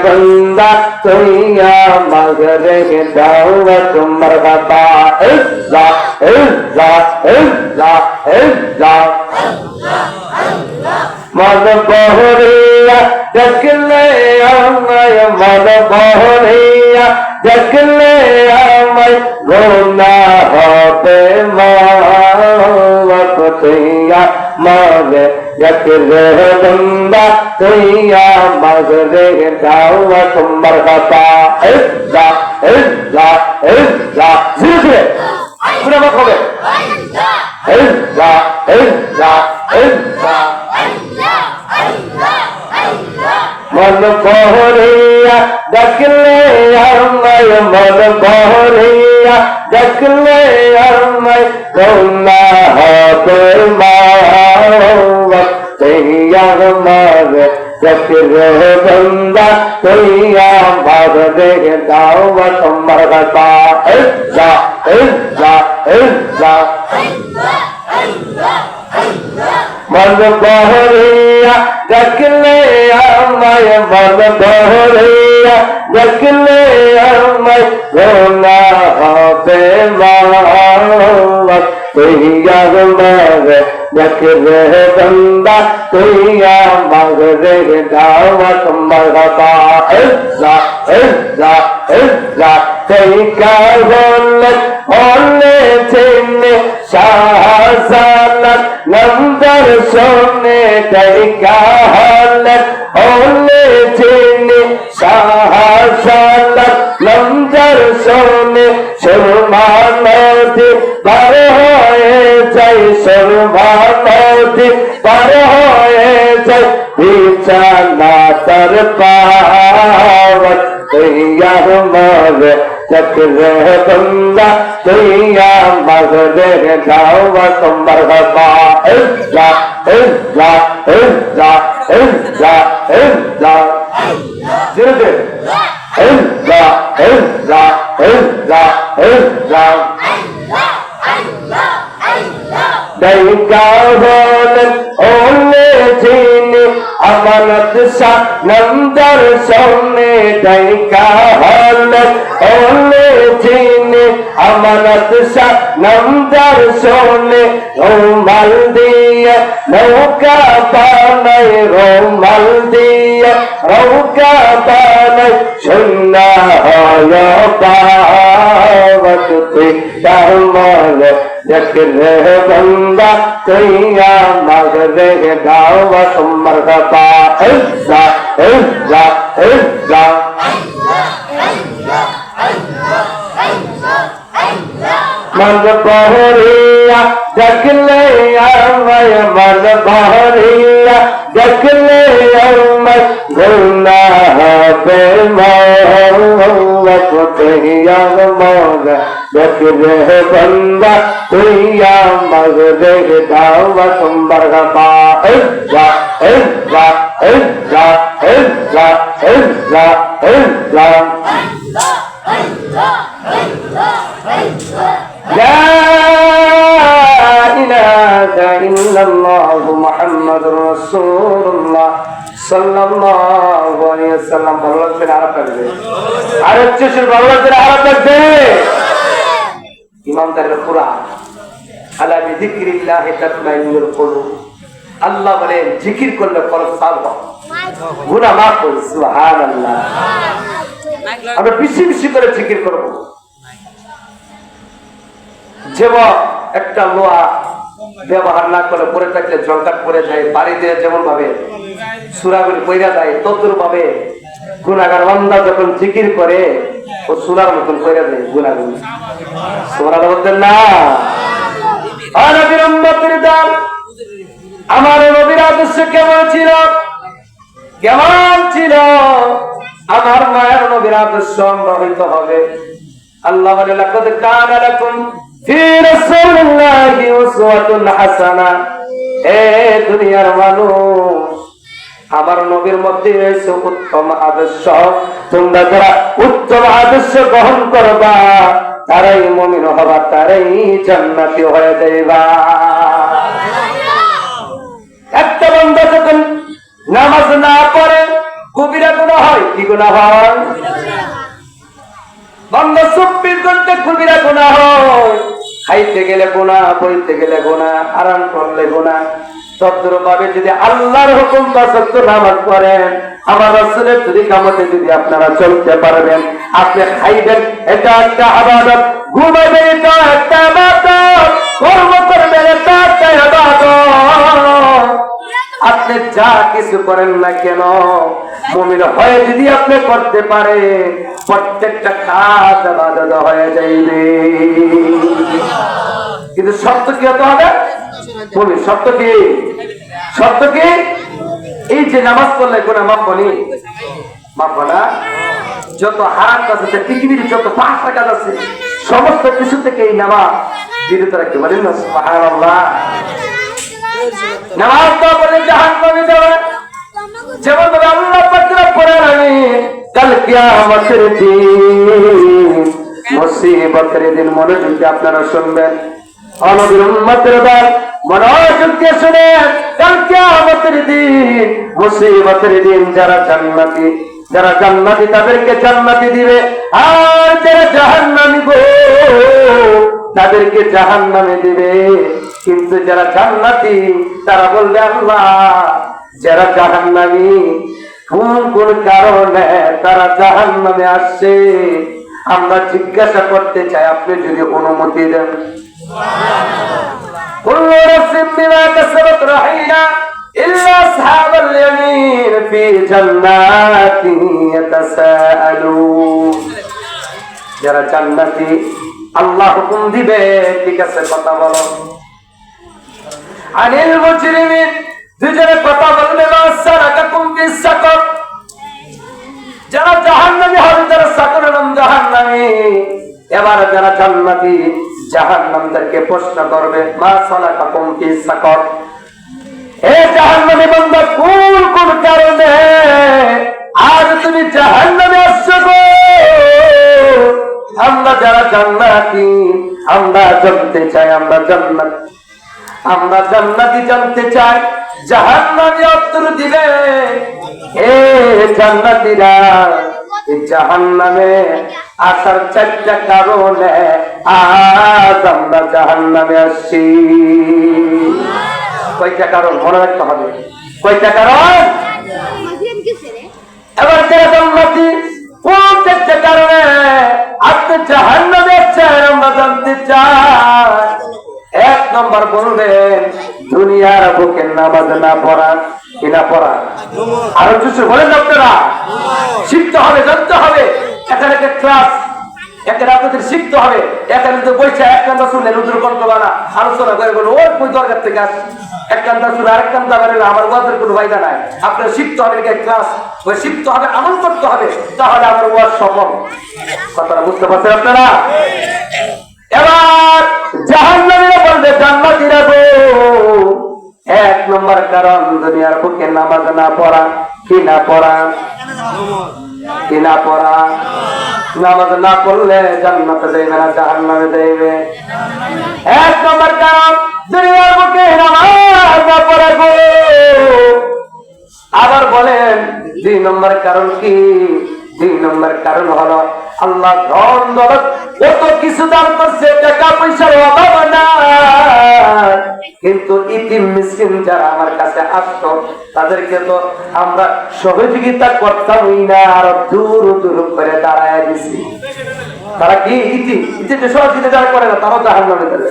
बंदा तोया मगरे दावत मरहबा इज़्ज़ा इज़्ज़ा इज़्ज़ा इज़्ज़ा मन बहरिया जगले आमय मन बहरिया जगले आमय गोना होते मावत तोया मगे जगले बंदा तोया मगरे दावत मरहबा इज़्ज़ा इज़्ज़ा इज़्ज़ा जिक्र पूरा मत होवे इज़्ज़ा इज़्ज़ा इज़्ज़ा मन बहरिया जगले आमय मन बहरिया जगले आमय गोना होते मावत तोया मगे जगले बंदा तोया मगरे दावत मरहबा इज़्ज़ा इज़्ज़ा इज़्ज़ा मन बहरिया जगले आमय मन बहरिया जगले आमय गोना होते मावत तोया मगे जगले बंदा तोया मगरे दावत मरहबा इज़्ज़ा इज़्ज़ा इज़्ज़ा तैका होले चिन्ने शाहजालात नंबर सोने तैका होले चिन्ने शाहजालात দর্শনে সুরমা নদী পার হয়ে যাই, সুরমা নদী পার হয়ে যাই, বিছানা তার পাওয়াত তুইয়া মরে চক্রে বন্দা তুইয়া মগরে দাওয়াত মারহাবা। ইল্লা ইল্লা ইল্লা ইল্লা ইল্লা জিরদে ইল্লা ইল্লা ইল্লা ইল্লা দাইকা বলেন ওলে যিনি আমানত শাহ নন্দর সোনে, দাইকা হলেন ওলে যিনি আমানত শাহ নন্দর সোনে, রুমাল দিয়ে নৌকা বানাই, রুমাল দিয়ে নৌকা বানাই, শূন্য হয় পাওয়াত তুইয়া মরে চক্রে বন্দা তুইয়া মগরে দাওয়াত মারহাবা। ইল্লা ইল্লা ইল্লা मन बहरिया जगले अमय, मन बहरिया जगले अमय, गुनाह पे मौत तुइया मौला जगले बंदा तुइया मगरे दावत मरहबा। इल्ला इल्ला इल्ला इल्ला इल्ला इल्ला لا إله إلا الله محمد رسول الله صلى الله عليه وسلم। বললেন আরব থাকবে, আরব চেষ্টা বললেন আরব থাকবে। ইমানদারের কুরআন আলা বিযিকরিল্লাহ তাতমাইন্নুল কুলুব, আল্লাহ বলেন জিকির করলে কলব সাফ হয়, গুনাহ মাফ হয়। সুবহানাল্লাহ। আমরা বেশি বেশি করে জিকির করব। যেমন একটা লোহা ব্যবহার না করে পরে থাকলে জঙ্কাট পরে যায়, বাড়ি দিয়ে যেমন ভাবে সূরাগুলি পয়রা যায়, তদ্রূপ ভাবে গুনাহগার বান্দা যখন জিকির করে ও সূরার মতন পয়রা যায় গুনাহগুলি। সুবহানাল্লাহ বলতেন না? আর নবীর উম্মতের দল, আমার নবীর আদর্শ কেমন ছিল? কেমন ছিল? আমার মায়ের নবীর আদর্শ আমরা হইতে হবে। আল্লাহ বলে লাকাদ কানা লাকুম ফি রাসূলিল্লাহি উসওয়াতুন হাসানাহ। এ দুনিয়ার মানুষ, আমার নবীর মধ্যে রয়েছে উত্তম আদর্শ। তোমরা যারা উত্তম আদর্শ গ্রহণ করবা তারাই মুমিন হবা, তারাই জান্নাতি হয়ে যাইবা। একটা বান্দা যখন নামাজ না পড়ে কবিরা গুনাহ হয়। কি গুনাহ হয়? বান্দা 24 ঘন্টা কবিরা গুনাহ হয়। খাইতে গেলে গুনাহ, বইতে গেলে গুনাহ, আরাম করলে গুনাহ। তদ্রূপভাবে যদি আল্লাহর হুকুম বাস্তব নামাজ পড়েন, আমার রাসূলের তরিকা মতে যদি আপনারা চলতে পারবেন, আপনি খাইবেন এটা একটা ইবাদত, ঘুমাইবেন এটা একটা ইবাদত, কর্ম করবেন এটা একটা ইবাদত। আপনি যা কিছু করেন না কেন মুমিন হয়ে যদি আপনি করতে পারেন, প্রত্যেকটা কাজ ইবাদত হয়ে যাইবে। কিন্তু শর্ত কি হতে হবে? বলি শর্ত কি? শর্ত কি? এই যে নামাজ পড়লে গুনাহ মাফ বলি, মাফ না। যত হারাম কাজ আছে পৃথিবীর, যত পাঁচটা কাজ আছে, সমস্ত কিছু থেকে এই নামাজ বিরত রাখতে পারেন না। সুবহানাল্লাহ। নামাজ তো বলে জাহান্নামে যাবে, যেমন ভাবে আল্লাহ পাক কোরআন আমি কাল কিয়ামতের দিন, মুসিবতের দিন মনোযোগ দিয়ে আপনারা শুনবেন। নবীর উম্মতের দল মনোযোগ দিয়ে শুনেন। কাল কিয়ামতের দিন, মুসিবতের দিন, যারা জান্নাতি তাদেরকে জান্নাতি দিবে, আর যারা জাহান্নামী গো তাদেরকে জাহান্নামে দিবে। কিন্তু যারা জান্নাতি তারা বলবে আল্লাহ, যারা জাহান্নামী কোন কারণে তারা জাহান্নামে আসছে আমরা জিজ্ঞাসা করতে চাই, আপনি যদি অনুমতি দেন। কুল্লু নাফসিন বিমা কাসাবাত রাহিনা ইল্লা আসহাবাল ইয়ামিন, ফি জান্নাতিন ইয়াতাসাআলুন। যারা জান্নাতি আল্লাহ হুকুম দিবে, ঠিক আছে কথা বলো। আনিল মুজরিমিন, দুজনে কথা বলবে, মাসারাকাকুম ফিস সাকর, যারা জাহান্নামী হবে, যারা সাকরের নাম জাহান্নামী। এবার যারা জান্নাতি জাহান্নামীদেরকে প্রশ্ন করবে, মাসারাকাকুম ফিস সাকর, হে জাহান্নামী বান্দা, কোন কোন কারণে আজ তুমি জাহান্নামে আসছো গো? আমরা যারা জান্নাতি আমরা জানতে চাই, আমরা জান্নাতি জানতে চাই। জাহান্নামী উত্তর দিবে, হে জান্নাতীরা, জাহান্নামে আসার 4টা কারণে আজ আমরা জাহান্নামে আসছি। কয়টা কারণ মনে রাখতে হবে, কয়টা কারণ? এবার যারা জান্নাতি কোন 4টা কারণে আপনি জাহান্নামে আসছেন আমরা জানতে চাই। 1 নম্বর বলবেন, দুনিয়ার বুকে নামাজ না পড়া, কি না পড়া? আরো কিছু বলেন আপনারা? শিখতে হবে, জানতে হবে। এখানে ক্লাস, এখানে আপনাদের শিখতে হবে। এখানে তো বইছে এক কান্দা শুনলেন, উদ্র কণ্ঠবানা আলোচনা করে বলো, ওই বই দরকার থেকে আসে এক কান্দা শুনে আরেক কান্দা বেরোলে আমার ওয়াজের কোনো ফায়দা নাই। আপনার শিখতে হবে, ক্লাস ওই শিখতে হবে, আমল করতে হবে, তাহলে আমার ওয়াজ সফল। কথাটা বুঝতে পারছেন আপনারা? এবার জাহান্নামীরা বলবে, জান্নাতীরা গো, 1 নম্বর কারণ দুনিয়ার বুকে নামাজ না পড়া, কি না পড়া? কি না পড়া? নামাজ না পড়লে জান্নাতে যাইবে না, জাহান্নামে যাইবে। 1 নম্বর কারণ দুনিয়ার বুকে নামাজ না পড়া গো। আবার বলেন 2 নম্বর কারণ কি? 2 নম্বর কারণ হলো আল্লাহ ধন দৌলত কত কিছু দান করছে, টাকা পয়সার অভাব না, কিন্তু ইতিম মিসকিন যারা আমার কাছে আসতো তাদেরকে তো আমরা সহযোগিতা করতামই না, আর দূর দূর করে দাঁড়ায় দিছি। তারা কি ইতিম সহযোগিতা যারা করে না তারাও জাহান্নামে যাবে।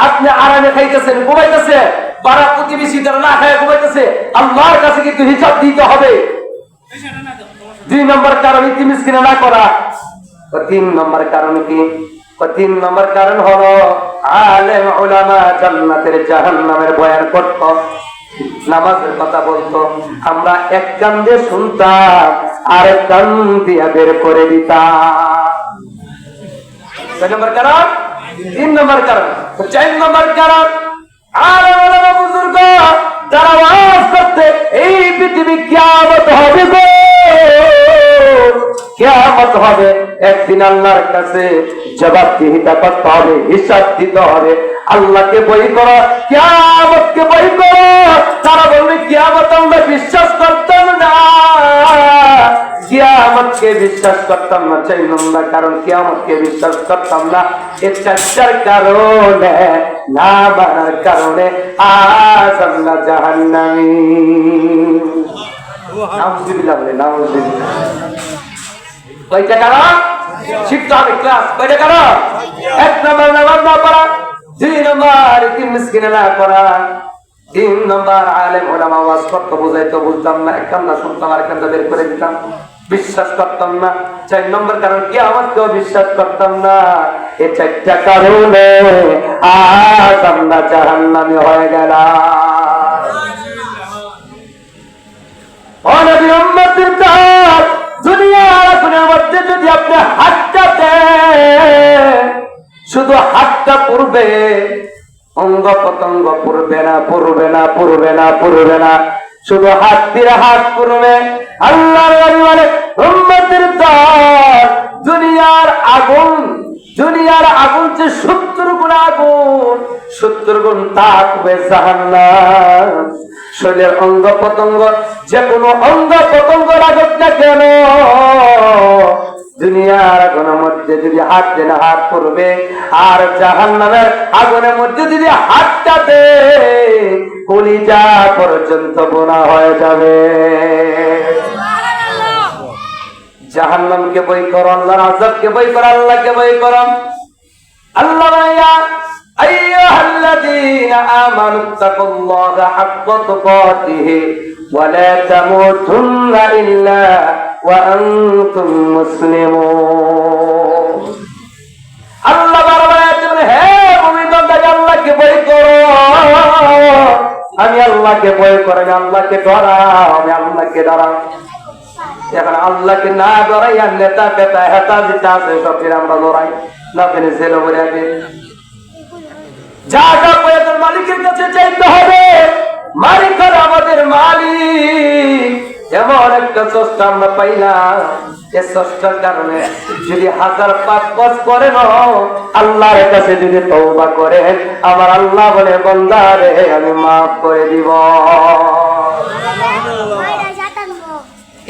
আপনি আরামে খাইতেছেন, ঘুমাইতেছে, পাড়া প্রতিবেশী যারা না খায় ঘুমাইতেছে, আল্লাহর কাছে কিন্তু হিসাব দিতে হবে। 2 নম্বর কারণ ইতিম মিসকিন না করা। 3 নম্বর কারণ কি? 3 নম্বর কারণ হলো আলেম উলামা জান্নাতের জাহান্নামের বয়ান করত, নামাজের কথা বলতো, আমরা এক কান দিয়ে শুনতাম আর এক কান দিয়ে বের করে দিতাম। 6 নম্বর কারণ। 3 নম্বর কারণ। 4 নম্বর কারণ আলেম উলামা বুজুর্গ যারা ওয়াজ করতে, এই পৃথিবী কিয়ামত হবে গো, কিয়ামত হবে, একদিন আল্লাহর কাছে জবাবদিহিতা করতে হবে, হিসাব দিতে হবে। আল্লাহকে বই করো, কিয়ামতকে বই করো। তারা বলবে কিয়ামত আমরা বিশ্বাস করতাম না, কিয়ামতকে বিশ্বাস করতাম না। 4 নম্বর কারণ কিয়ামতকে বিশ্বাস করতাম না। এই 4টার কারণে, না মানার কারণে আজ আমরা জাহান্নামী। নাউযুবিল্লাহ বলে, নাউযুবিল্লাহ। কয়টা কারণ? শিখতে হবে, ক্লাস। কয়টা কারণ? 1 নম্বর নামাজ না পড়া, 2 নম্বর ইতিম মিসকিনে না করা, 3 নম্বর আলেম উলামা ওয়াজ করতে বুঝাইতো, বুঝতাম না, এক কান্না শুনতাম আর এক কান্না বের করে দিতাম, বিশ্বাস করতাম না। 4 নম্বর কারণ কিয়ামতকেও বিশ্বাস করতাম না। এই 4টা কারণে আজ আমরা জাহান্নামী হয়ে গেলাম। ও নবী উম্মতের দল, দুনিয়ার আগুনের মধ্যে যদি আপনি হাতটা দেন, শুধু হাতটা পুড়বে, অঙ্গ প্রত্যঙ্গ পুড়বে না, পুড়বে না, পুড়বে না, পুড়বে না, শুধু হাত দিয়ে হাত পুড়বে। আল্লাহর নবী বলে, উম্মতের দল, দুনিয়ার আগুন, দুনিয়ার আগুন যে 70 গুণ আগুন, 70 গুণ তাপবে জাহান্নাম। শরীরের অঙ্গ প্রত্যঙ্গ, যে কোনো অঙ্গ প্রত্যঙ্গ লাগুক না কেন, দুনিয়ার আগুনের মধ্যে যদি হাত দেন হাত পড়বে, আর জাহান্নামের আগুনের মধ্যে যদি হাতটা দে, কলিজা পর্যন্ত বোনা হয়ে যাবে। জাহান্নামকে বই করো, আল্লাহর আযাবকে বই করো, আল্লাহকে বই করো। আল্লাহ ভাইয়া, আইয়ুহাল্লাযীনা আমানু তাকুল্লাহা হাক্কা তুকাতিহি ওয়া লা তামুতুন্না ইল্লা ওয়া আনতুম মুসলিমুন। আল্লাহকে ভয় করে, আমি আল্লাহকে ডরাও, আমি আল্লাহকে ডরাও। এখন আল্লাহকে না ডরাই আর নেতা পেতা হেতা যেটা আছে সব আমরা ডরাই না পেলে ছেলে বলে আগে যা যা প্রয়োজন মালিকের কাছে চাইতে হবে। মালিক হলো আমাদের মালিক। এমন একটা স্রষ্টা আমরা পাইলাম, এই স্রষ্টার কারণে যদি হাজার পাপ কাজ করেন আল্লাহর কাছে যদি তওবা করেন, আমার আল্লাহ বলে বান্দা রে আমি মাফ করে দিব।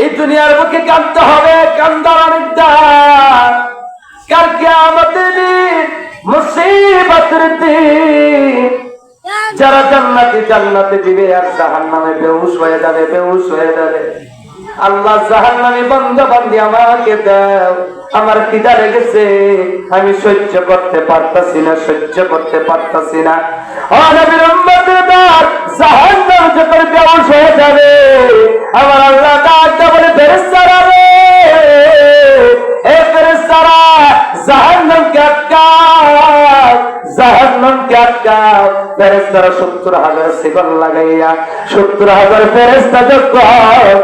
এই দুনিয়ার বুকে কাঁদতে হবে, কান্দার অনেক দাম। কাল কিয়ামতের দিন, মুসিবতের দিন, যারা জান্নাতে জান্নাতে দিবে আর জাহান্নামে বেহুশ হয়ে যাবে, বেহুশ হয়ে যাবে। আল্লাহ জাহান্নামী বান্দা বান্দি আমাকে দাও, আমার খিদা লেগেছে, আমি সহ্য করতে পারতাছি না, সহ্য করতে পারতাছি না। ও নবীর উম্মতের দল, জাহান্নাম যখন বেহুশ হয়ে যাবে, আমার আল্লাহ ডাকতে বলে ফেরেশতারা রে, এ ফেরেশতারা জাহান্নামকে আটকাও, জাহান্নামকে আটকাও। ফেরেশতারা 70,000 সেকেন্ড লাগাইয়া 70,000 ফেরেশতা যখন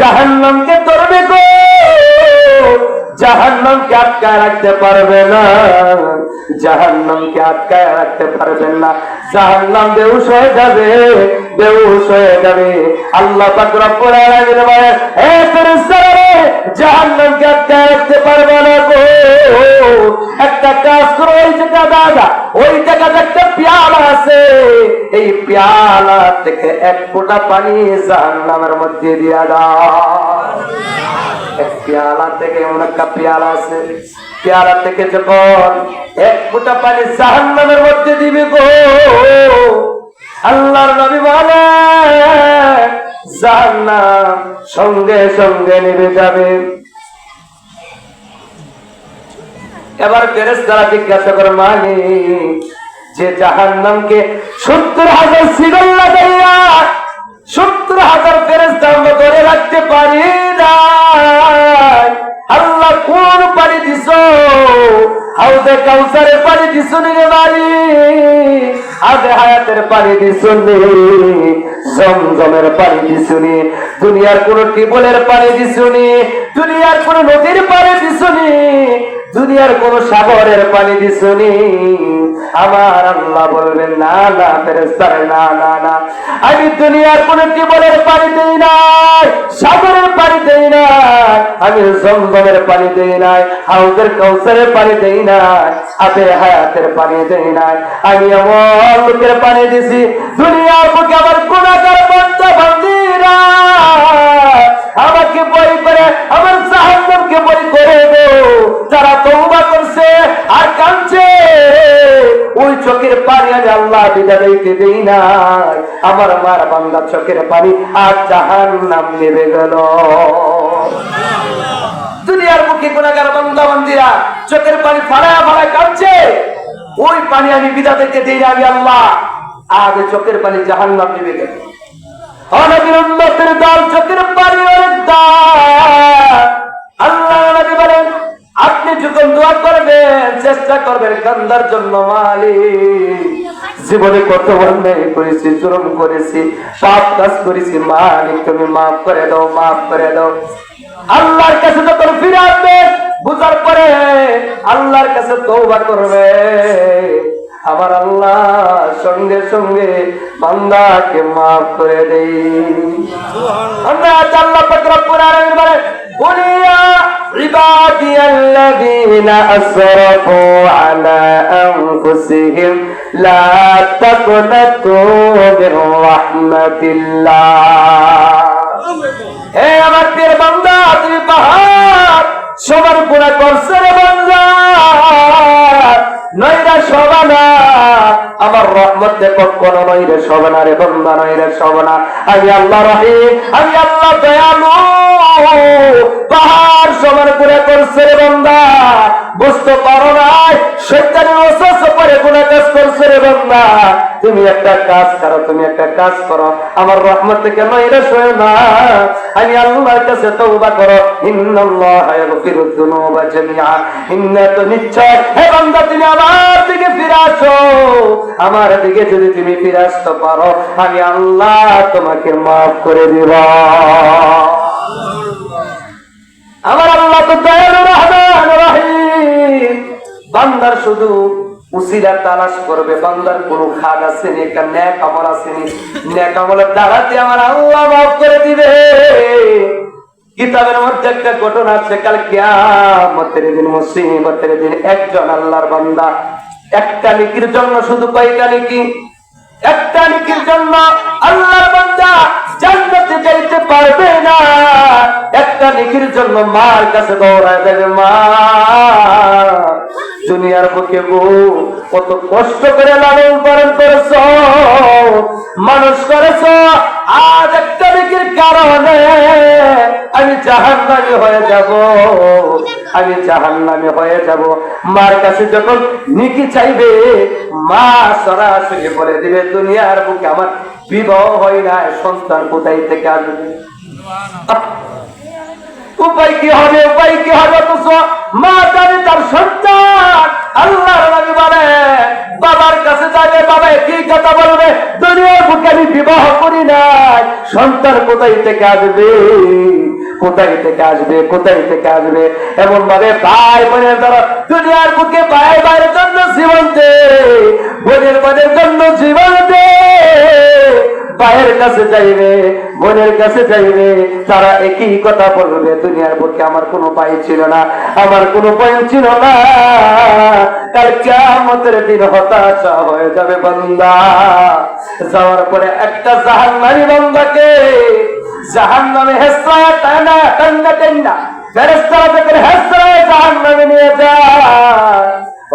জাহান্নামকে ধরবে গো, জাহান্নামকে আটকায় রাখতে পারবে না, জাহান্নামকে আটকায় রাখতে পারবেন না। জাহান্নাম বেহুশ হয়ে যাবে, বেহুশ হয়ে যাবে। আল্লাহ পাক রব্বুল আলামিন বলেন, হে ফেরেশতারা রে, জাহান্নামকে আটকায় রাখতে পারবে না গো, একটা কাজ করো, ওই জায়গা দাদা, ওই জায়গাতে একটা পেয়ালা আছে, এই পেয়ালা থেকে এক ফোঁটা পানি জাহান্নামের মধ্যে দিয়া দাও। এক পেয়ালা থেকে, এমন একটা পেয়ালা আছে, পেয়ালা থেকে যখন এক ফোঁটা পানি জাহান্নামের মধ্যে দিবে গো, আল্লাহর নবী বলে জাহান্নাম সঙ্গে সঙ্গে নেমে যাবে। এবার ফেরেশতারা জিজ্ঞাসা করে, মালিক যে জাহান্নামকে 70,000 শিকল লাগাইয়া 70,000 ফেরেশতা আমরা ধরে রাখতে পারি না, আল্লাহ কোন পানি দিছো? হাউজে কাউসারের পানি দিছো নি রে মালিক? আগে হায়াতের পানি দিছো নি? জমজমের পানি দিছো নি? দুনিয়ার কোন টিউবওয়েলের পানি দিছো নি? দুনিয়ার কোন নদীর পানি দিছো নি? দুনিয়ার কোন সাগরের পানি দিছনি? আমার আল্লাহ বলবেন, না না ফেরেশতারা, না না না, আমি দুনিয়ার কোন টিউবওয়েলের পানি দেই নাই, সাগরের পানি দেই নাই, আমি জমজমের পানি দেই নাই, হাউজের কাউসারের পানি দেই নাই, আবে হায়াতের পানি দেই নাই, আমি এমন লোকের পানি দিছি দুনিয়ার বুকে আমার গুনাহগার বান্দা বান্দীরা আমাকে বই করে, আমার জাহান্নামকে বই করে গো, যারা তওবা করছে আর কাঁদছে, ওই চোখের পানি আমি আল্লাহ বিদায় দিতে দেই নাই, আমার মার বান্দা চোখের পানি আর জাহান্নাম নেমে গেল। দুনিয়ার মুখে গুনাহগার বান্দা বান্দীরা চোখের পানি ফাড়ায় ফাড়ায় কাঁদছে, ওই পানি আমি বিদায় দিতে দেই না, আমি আল্লাহ আর চোখের পানি জাহান্নাম নেমে গেল। নবীর উম্মতের দল চোখের পানি অনেক দাম। আল্লাহ নবী বলেন, আপনি যখন দোয়া করবেন চেষ্টা করবেন কান্দার জন্য, মালিক জীবনে কত অন্যায় করেছি, জুলুম করেছি, পাপ কাজ করেছি, মালিক তুমি মাফ করে দাও, মাফ করে দাও। আল্লাহর কাছে যখন ফিরে আসবেন, বুঝার পরে আল্লাহর কাছে তওবা করবে, আমার আল্লাহ সঙ্গে সঙ্গে বান্দাকে মাফ করে দেই। আমরা আল্লাহ পাক রব্বুল আলামিন বলেন, কুলিয়া ইবাদিয়াল্লাযীনা আসরাফু আলা আনফুসিহিম লা তাকনাতু মির রাহমাতিল্লাহ। হে আমার প্রিয় বান্দা, তুমি পাহাড় সবার গুনাহ করছ রে বান্দা, নৈরাশ হবে না, আমার রহমত দেখো কোনো নৈরাশ হবে না রে বান্দা, নৈরাশ হবে না। আমি আল্লাহ রহিম, আমি আল্লাহ দয়ালু। পাহাড় সমান করে করছে রে বান্দা, বুঝতে পারো নাই শয়তানের ওয়াসওয়াসা পরে গুনাহ কাজ করছো রে বান্দা। তুমি একটা কাজ করো, তুমি একটা কাজ করো, আমার রহমত থেকে নইরা সয় না, আমি আল্লাহর কাছে তওবা করো। ইন্নাল্লাহা ইয়াগফিরুয যুনুবা জামিআ, তো নিশ্চয় হে বান্দা তুমি আমার দিকে ফিরে আসো, আমার দিকে যদি তুমি ফিরে আসতে পারো আমি আল্লাহ তোমাকে মাফ করে দিব। আমার আল্লাহ তো দয়ালু রহমান রহিম। বান্দার শুধু উসিলা তালাশ করবে, বান্দার কোন খাদ আছে নি, একটা নেক আমল আছে নি, নেক আমলের দ্বারাতে আমার আল্লাহ মাফ করে দিবে। কিতাবের মধ্যে একটা ঘটনা আছে, কাল কিয়ামতের দিন, মুসিবতের দিন একজন আল্লাহর বান্দা একটা নেকির জন্য, শুধু কয়টা নেকি, একটা নেকির জন্য আল্লাহর বান্দা জান্নাতে যাইতে পারবে না। একটা নেকির জন্য মার কাছে দৌড়ায় যাবে, মা দুনিয়ার বুকে বউ কত কষ্ট করে লালন পালন করেছ, মানুষ করেছ, আজ একটা নেকির কারণে আমি জাহান্নামী হয়ে যাব, আমি জাহান্নামী হয়ে যাব। মার কাছে যখন নেকি চাইবে, মা সরাসরি বলে দিবে দুনিয়ার বুকে আমার বিবাহ হয় না, সন্তান কোথায় থেকে আসবে? উপায় কি হবে, উপায় কি হবে? তো মা জানে তার সন্তান। আল্লাহর নবী বলে বাবার কাছে যাবে, বাবা কি কথা বলবে, দুনিয়ার বুকে আমি বিবাহ করি নাই, সন্তান কোথায় থেকে আসবে, কোথায় থেকে আসবে, কোথায় থেকে আসবে? এমন ভাবে ভাই বোনের দ্বারা দুনিয়ার বুকে ভাই ভাইয়ের জন্য জীবন দে, বোনের বোনের জন্য জীবন দে, ভাইয়ের কাছে যাইবে, বোনের কাছে যাইবে, তারা একই কথা বলবে দুনিয়ার বুকে আমার কোনো ভাই ছিল না, আমার কোনো বোন ছিল না। কাল কিয়ামতের দিন হতাশা হয়ে যাবে বান্দা। যাওয়ার পরে একটা জাহান্নামী বান্দাকে জাহান্নামে হেসরায় টানা টান্না টান্না ফেরেশতারা থেকে হেসরায় জাহান্নামে নিয়ে যায়।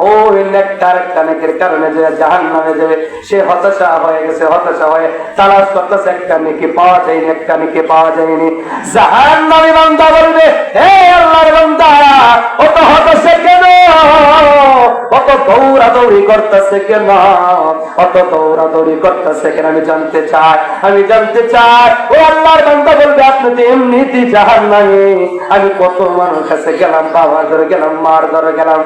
ওই নেককার একটা নেকের কারণে যে জাহান্নামে যাবে, সে হতাশা হয়ে গেছে, হতাশা হয়ে তালাশ করতেছে, একটা নেকি পাওয়া যায়নি, একটা নেকি পাওয়া যায়নি। জাহান্নামী বান্দা বলবে, হে আল্লাহর বান্দা, অত হতাশা কেন, অত দৌড়াদৌড়ি করতেছে কেন, অত দৌড়াদৌড়ি করতেছে কেন, আমি জানতে চাই, আমি জানতে চাই। ও আল্লাহর বান্দা বলবে, আপনি তো এমনিতেই জাহান্নামী, আমি কত মানুষ কাছে গেলাম, বাবার ধরে গেলাম, মার ধরে গেলাম,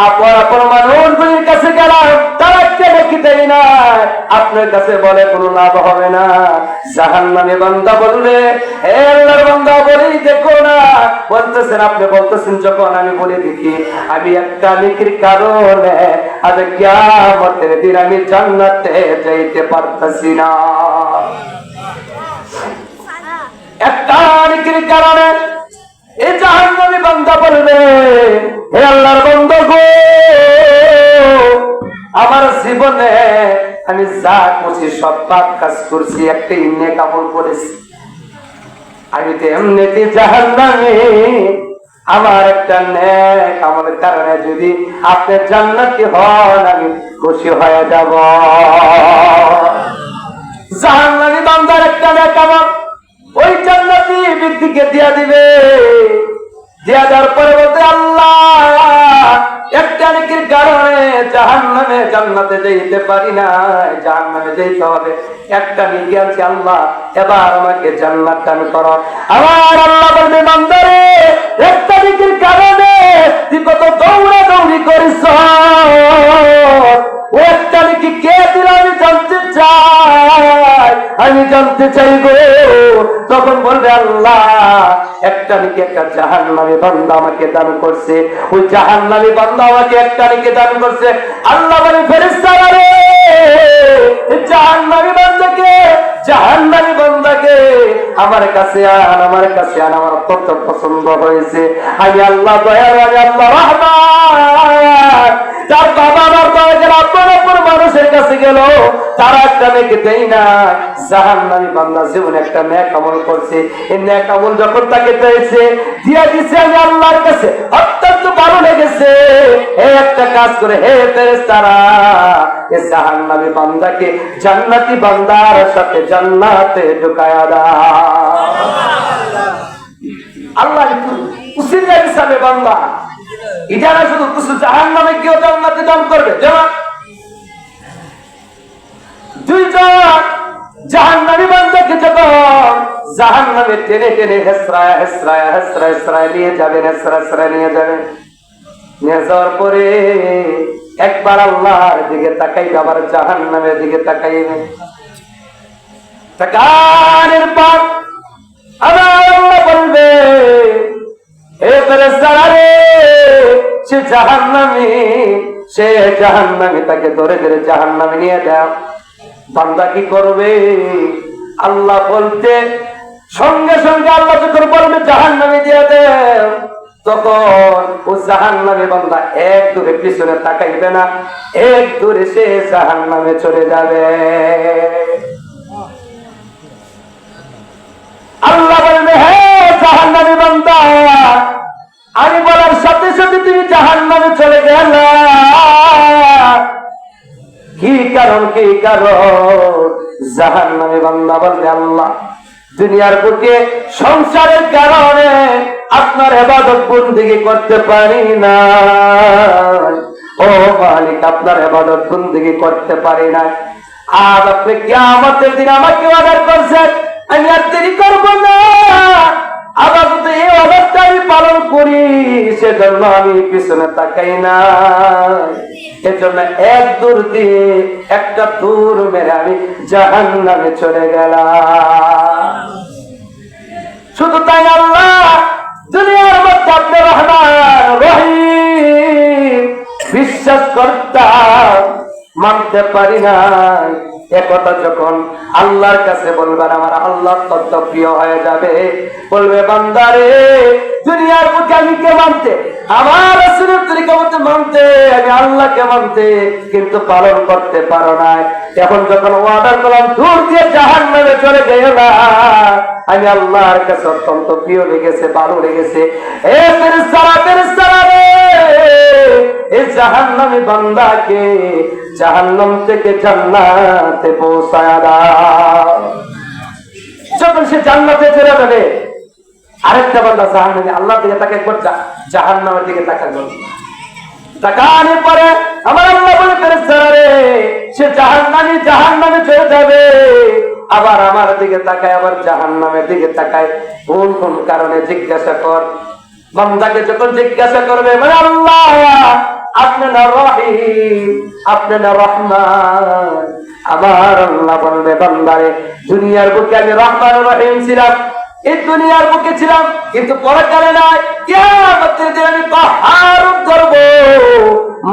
আপন মানুষগুলির কাছে গেলাম, তারা কেন কি দেয় না, আপনার কাছে বলে কোনো লাভ হবে না। জাহান্নামী বান্দা বললে, হে আল্লাহর বান্দা বলেই দেখো না, বলতেছেন আপনি বলতেছেন যখন, আমি বলে দেখি, আমি একটা নেকির কারণে আজ কিয়ামতের দিন আমি জান্নাতে যাইতে পারতেছি না। একটা নেকির কারণে এই জাহান্নামী বান্দা বলবে, হে আল্লাহর বান্দা গো, আমার জীবনে আমি যা করছি সব পাপ কাজ করছি, একটা নেক আমল করেছি, আমি তো এমনিতে জাহান্নামী, আমার একটা নেক আমলের কারণে যদি আপনি জান্নাতি হন আমি খুশি হয়ে যাব। জাহান্নামী বান্দার একটা নেক আমল ওই জান্নাতি ব্যক্তিকে দিয়া দিবে, দিয়া দেওয়ার পরে বলতে, আল্লাহ একটা নেকির কারণে জাহান্নামে জান্নাতে যেতে পারি না, জাহান্নামে যেতে হবে, একটা নেকি আছে, আল্লাহ এবার আমাকে জান্নাত দান করো। আমার আল্লাহ বলবে, বান্দারে একটা নেকির কারণে তুই কত দৌড়াদৌড়ি করিস, ও একটা নেকি কে দিল আমি জানতে চাই, আমি জানতে চাই গো। তখন বলবে, আল্লাহ একটা নেকি একটা জাহান্নামী বান্দা আমাকে দান করছে, ওই জাহান্নামী বান্দা আমাকে একটা নেকি দান করছে। আল্লাহ বলে, ফেরেশতারা রে, জাহান্নামী বান্দাকে, জাহান্নামী বান্দাকে আমার কাছে আন, আমার কাছে আন, আমার অত্যন্ত পছন্দ হয়েছে। আমি আল্লাহ দয়ালু, আমি আল্লাহ রহমান। তার বাবা মার দয়া গেল, আপনার মানুষের কাছে গেল, তারা একটা নেকি দেয় না। জাহান্নামী বান্দা জীবনে একটা নেক আমল করছে, এই নেক আমল যখন তাকে দিয়েছে, দিয়া দিছে, আমি আল্লাহর কাছে অত্যন্ত ভালো লেগেছে। একটা কাজ করে, হে ফেরেশতারা, এই জাহান্নামী বান্দাকে জান্নাতি বান্দার সাথে জান্নাতে ঢুকায়া দাও। আল্লাহ উসিলা হিসাবে বান্দা ইটারা শুধু কিছু জাহান্নামে কেউ জান্নাতে দান করবে। যেমন দুইজন জাহান্নামী বান্দাকে যখন জাহান্নামে টেনে টেনে হেসরায় হেসরায় হেসরায় হেসরায় নিয়ে যাবেন, হেসরায় হেসরায় নিয়ে যাবেন, নিয়ে যাওয়ার পরে একবার আল্লাহর দিকে তাকাইবে, আবার জাহান্নামের দিকে তাকাইবে। তাকানোর পর আবার আল্লাহ বলবে, হে ফেরেশতারা রে, সে জাহান্নামী, তাকে ধরে ধরে জাহান্নামে নিয়ে দাও। বান্দা কি করবে? আল্লাহ বলতে সঙ্গে সঙ্গে আল্লাহ যখন বলবে জাহান্নামে দিয়ে দেও, তখন ও জাহান্নামী বান্দা এক দূরে পিছনে তাকাইবে না, এক দূরে সে জাহান্নামে চলে যাবে। আল্লাহ বলবে, হে জাহান্নামী বান্দা, আমি বলার সাথে সাথে তুমি জাহান্নামে চলে গেলা, কি কারণ? জাহান্নামী বান্দা বলবে, আল্লাহ দুনিয়ার বুকে সংসারের কারণে আপনার ইবাদত বন্দেগী করতে পারি না। ও মালিক, আপনার ইবাদত বন্দেগী করতে পারি না। আজ আপনি কিয়ামতের দিন আমাকে অর্ডার করছেন, আমি আর দেরি করবো না। আপাতত এই অর্ডারটা আমি পালন করি, সেজন্য আমি পিছনে তাকাই না। এজন্য এক দূর দিয়ে একটা দূর মেরে আমি জাহান্নামে চলে গেলাম। শুধু তাই আল্লাহ দুনিয়ার মধ্যে আপনি রহমান রহিম বিশ্বাস করতাম, মানতে পারি না। একথা যখন আল্লাহর কাছে বলবেন, আমার আল্লাহ তত প্রিয় হয়ে যাবে। বলবে, বান্দারে, দুনিয়ার বুকে আমি কে মানতে, আমার রাসূলের তরিকা মতে মানতে, আমি আল্লাহকে মানতে, কিন্তু পালন করতে পারো না। এখন যখন ওয়াদা করলাম দূর দিয়ে জাহান্নামে চলে গেলা, আমি আল্লাহর কাছে অত্যন্ত প্রিয় লেগেছে, ভালো লেগেছে। এ ফেরেশতারা রে, এই জাহান্নামী বান্দাকে জাহান্নাম থেকে জান্নাতে পৌঁছায়া দাও। যখন সে জান্নাতে চলে যাবে, আরেকটা বান্দা জাহান্নামে আল্লাহর দিকে তাকে একবার জাহান্নামের দিকে তাকাবে। তাকানোর পরে আমার আল্লাহ বলে, ফেরেশতারা রে, সে জাহান্নামে চলে যাবে, আবার আমার দিকে তাকায়, আবার জাহান্নামের দিকে তাকায়। কোন কোন কারণে জিজ্ঞাসা কর। বান্দাকে যখন জিজ্ঞাসা করবে, মানে আল্লাহ আপনি না রহিম, আপনি না রহমান, আমার আল্লাহ বলবে, বান্দারে, দুনিয়ার বুকে আমি রহমান রহিম ছিলাম, এই দুনিয়ার বুকে ছিলাম, কিন্তু পরকালে নাই। কিয়ামতের দিন আমি পাহাড় করব,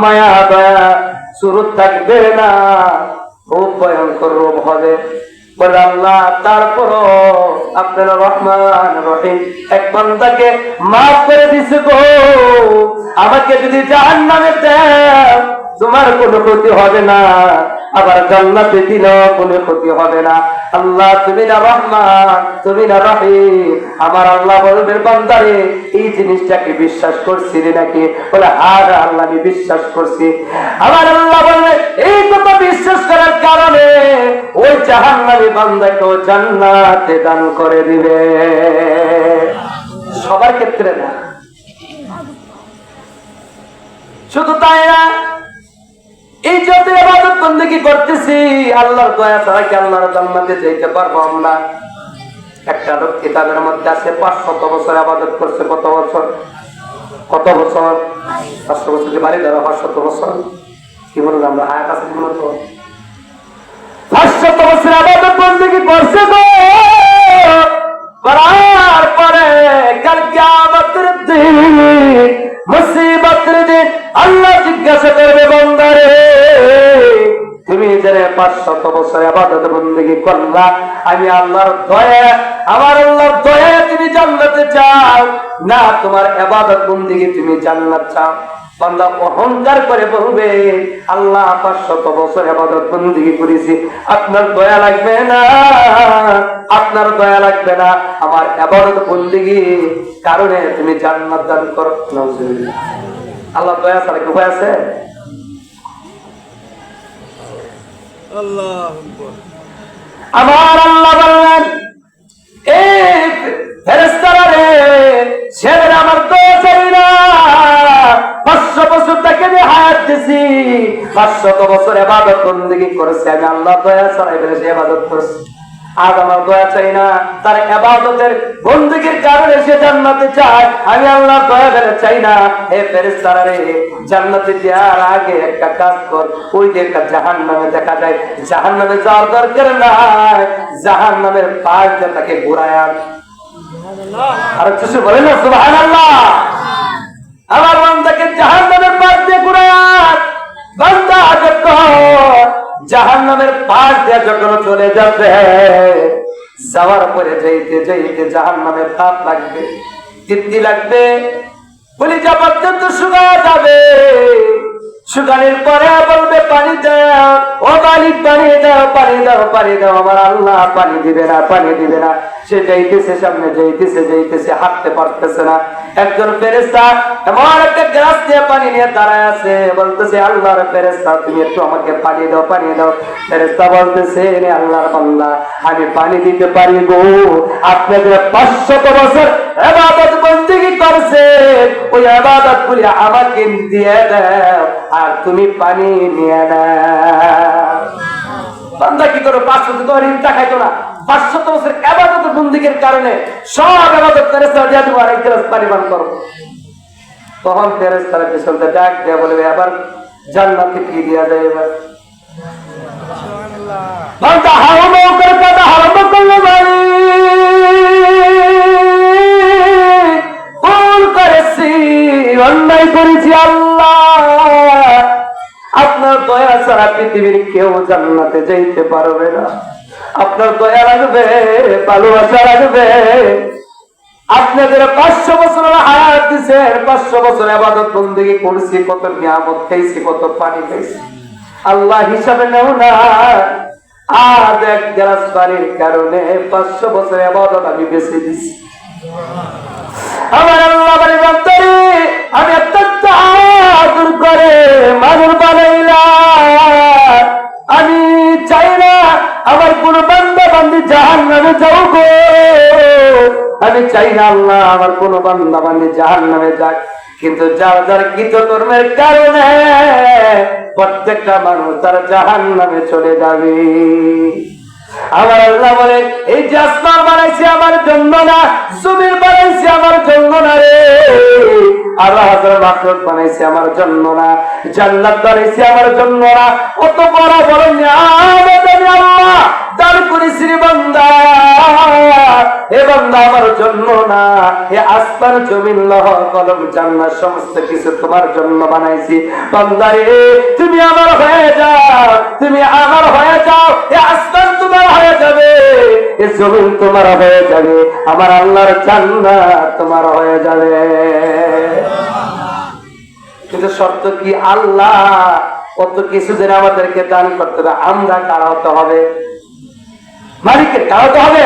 মায়া দয়া শুরু থাকবে না, খুব ভয়ঙ্কর রূপ হবে। বলে আল্লাহ, তারপরও আপনারা রহমান রহিম, এক বান্দাকে মাফ করে দিছে গো, আমাকে যদি জাহান্নামে দেন তোমার কোনো ক্ষতি হবে না, আবার জান্নাতে দিলেও কোনো ক্ষতি হবে না। আল্লাহ তুমি না রহমান, তুমি না রহিম। আমার আল্লাহ বলবে, বান্দারে, এই জিনিসটাকে বিশ্বাস করছিলি নাকি? বলে, হ্যাঁ আল্লাহ, আমি বিশ্বাস করছি। আমার আল্লাহ বলবে, এই কথা বিশ্বাস করার কারণে ওই জাহান্নামী বান্দাকেও জান্নাতে দান করে দিবে। সবার ক্ষেত্রে না, শুধু তাই না, এই যত ইবাদত বন্দেগী করতেছি, আল্লাহর দয়া ছাড়া কি আল্লাহর জান্নাতে যেতে পারবো আমরা? একটা লোক কিতাবের মধ্যে আছে 500 বছর ইবাদত করছে। কত বছর? 500 বছর কি বাড়ি ধরো? 500 বছর কি বলবো আমরা? আয়াত আছে মনে তো, 500 বছর ইবাদত বন্দেগী করছে গো। করার পরে কাল কিয়ামতের দিন, মুসিবতের দিন আল্লাহ জিজ্ঞাসা করবে, বান্দারে, তুমি যে 500 বছর ইবাদত বন্দেগী করলা, আমি আল্লাহর দয়া, আমার আল্লাহর দয়া তুমি জান্নাতে চাও না, তোমার ইবাদত বন্দেগী তুমি জান্নাত চাও? বান্দা অহংকার করে বলবে, আল্লাহ 500 বছর ইবাদত বন্দেগী করেছি, আপনার দয়া লাগবে না, আপনার দয়া লাগবে না, আমার ইবাদত বন্দেগী কারণে তুমি জান্নাত দান করো। নাউজুবিল্লাহ। আল্লাহ দয়া ছাড়া কি উপায় আছে? আমার আল্লাহ বললেন, এই ফেরেশতারা রে, ছেলেরা আমার দোয়া চাই না, আমি হায়াত দিছি, 500 বছর ইবাদত বন্দেগী করেছে, আমি আল্লাহ দয়া ছাড়াই বলে সে ইবাদত করছে। আজ আমার দয়া চাই না, তার ইবাদতের বন্দেগীর কারণে সে জান্নাতে যায়, আমি আল্লাহর দয়া বলে চাই না। হে ফেরেশতারা রে, জান্নাতে যাওয়ার আগে একটা কাজ কর, ওই যে একটা জাহান্নামে দেখা যায়, জাহান্নামে যাওয়ার দরকার নাই, জাহান্নামের পাশ দিয়ে তাকে ঘুরায় আন। আর কিছু বলে না সুবহানাল্লাহ। আমার বান্দাকে জাহান্নামের পাশ দিয়ে ঘুরায় আন। বান্দা যখন জাহান্নামের পাশ দিয়ে যখন চলে যাবে, যাওয়ার পরে যাইতে যাইতে জাহান্নামের তাপ লাগবে, তৃপ্তি লাগবে, কলিজা পর্যন্ত শুকায় যাবে। শুকানোর পরে বলবে পানি দাও, ও মালিক পানি দাও, পানি দাও, পানি দাও। আমার আল্লাহ পানি দিবে না, পানি দিবে না। সে যাইতেছে, সামনে যাইতেছে যাইতেছে, হাঁটতে পারতেছে না। একজন ফেরেশতা এমন একটা গ্লাস দিয়ে পানি নিয়ে দাঁড়ায় আছে, বলতেছে আল্লাহর ফেরেশতা তুমি একটু আমাকে পানি দাও, পানি দাও। ফেরেশতা বলতেছে রে আল্লাহর বান্দা, আমি পানি দিতে পারি গো, আপনাদের 500 বছর ইবাদত বন্দেগী করছে, ওই ইবাদত গুলি আমাকে দিয়ে দাও, আর তুমি পানি নিয়ে নাও। বান্দা কি করো? 500 তো ঋণটা খাইতো না, 500 বছর ইবাদত বন্দেগীর কারণে সব ইবাদত ফেরেশতা দিয়ে দেবো, আর এক গ্লাস পানি পান করো। তখন ফেরেশতারা পিছনতে ডাক দিয়ে বলবে আবার জান্নাতে কি দিয়া যায়? এবার বান্দা হারামও করে কথা হারাম করলো, ভুল করেছি, অন্যায় করেছি, আল্লাহ আপনার দয়া ছাড়া পৃথিবীর কেউ জান্নাতে যাইতে পারবে না। আপনার দয়া লাগবে, ভালোবাসা লাগবে। আপনাদের 500 বছর হায়াত দিচ্ছেন, 500 বছর ইবাদত বন্দেগী করছি, কত নিয়ামত খাইছি, কত পানি খাইছি, আল্লাহ হিসাবে নেও না। আজ এক গ্লাস পানির কারণে 500 বছর ইবাদত আমি বেঁচে দিছি। আমার আল্লাহ বলে বান্দারে, আমি অত্যন্ত আদর করে মানুষ বানাইলাম, আমি চাই না আমার কোন বান্দা বান্দি জাহান্নামে যাও গো, আমি চাই না আল্লাহ আমার কোন বান্দা বান্দি জাহান্নামে যাক। কিন্তু যার যার কৃতকর্মের কারণে প্রত্যেকটা মানুষ তার জাহান্নামে চলে যাবে। আমার আল্লাহ বলে এই যে আসমান বানাইছি আমার জন্য না, জমিন বানাইছি আমার জন্য না রে, আর হাজার মাখলুক বানাইছি আমার জন্য না, জান্নাত বানাইছি আমার জন্য না। কত বড় বড় নিয়ামত আমি আল্লাহ দান করেছি রে বান্দা, হে বান্দা আমার জন্য না, হে আসমান জমিন লৌহ কলম জান্নাত সমস্ত কিছু তোমার জন্য বানাইছি। বান্দা রে তুমি আমার হয়ে যাও, তুমি আমার হয়ে যাও, হে আসমান তোমার হয়ে যাবে, এ জমিন তোমার হয়ে যাবে, আমার আল্লাহর জান্নাত তোমার হয়ে যাবে। কিন্তু শর্ত কি? আল্লাহ কত কিছু যেন আমাদেরকে দান করতে হবে, আমরা কারা হতে হবে? মালিকের কারা হতে হবে।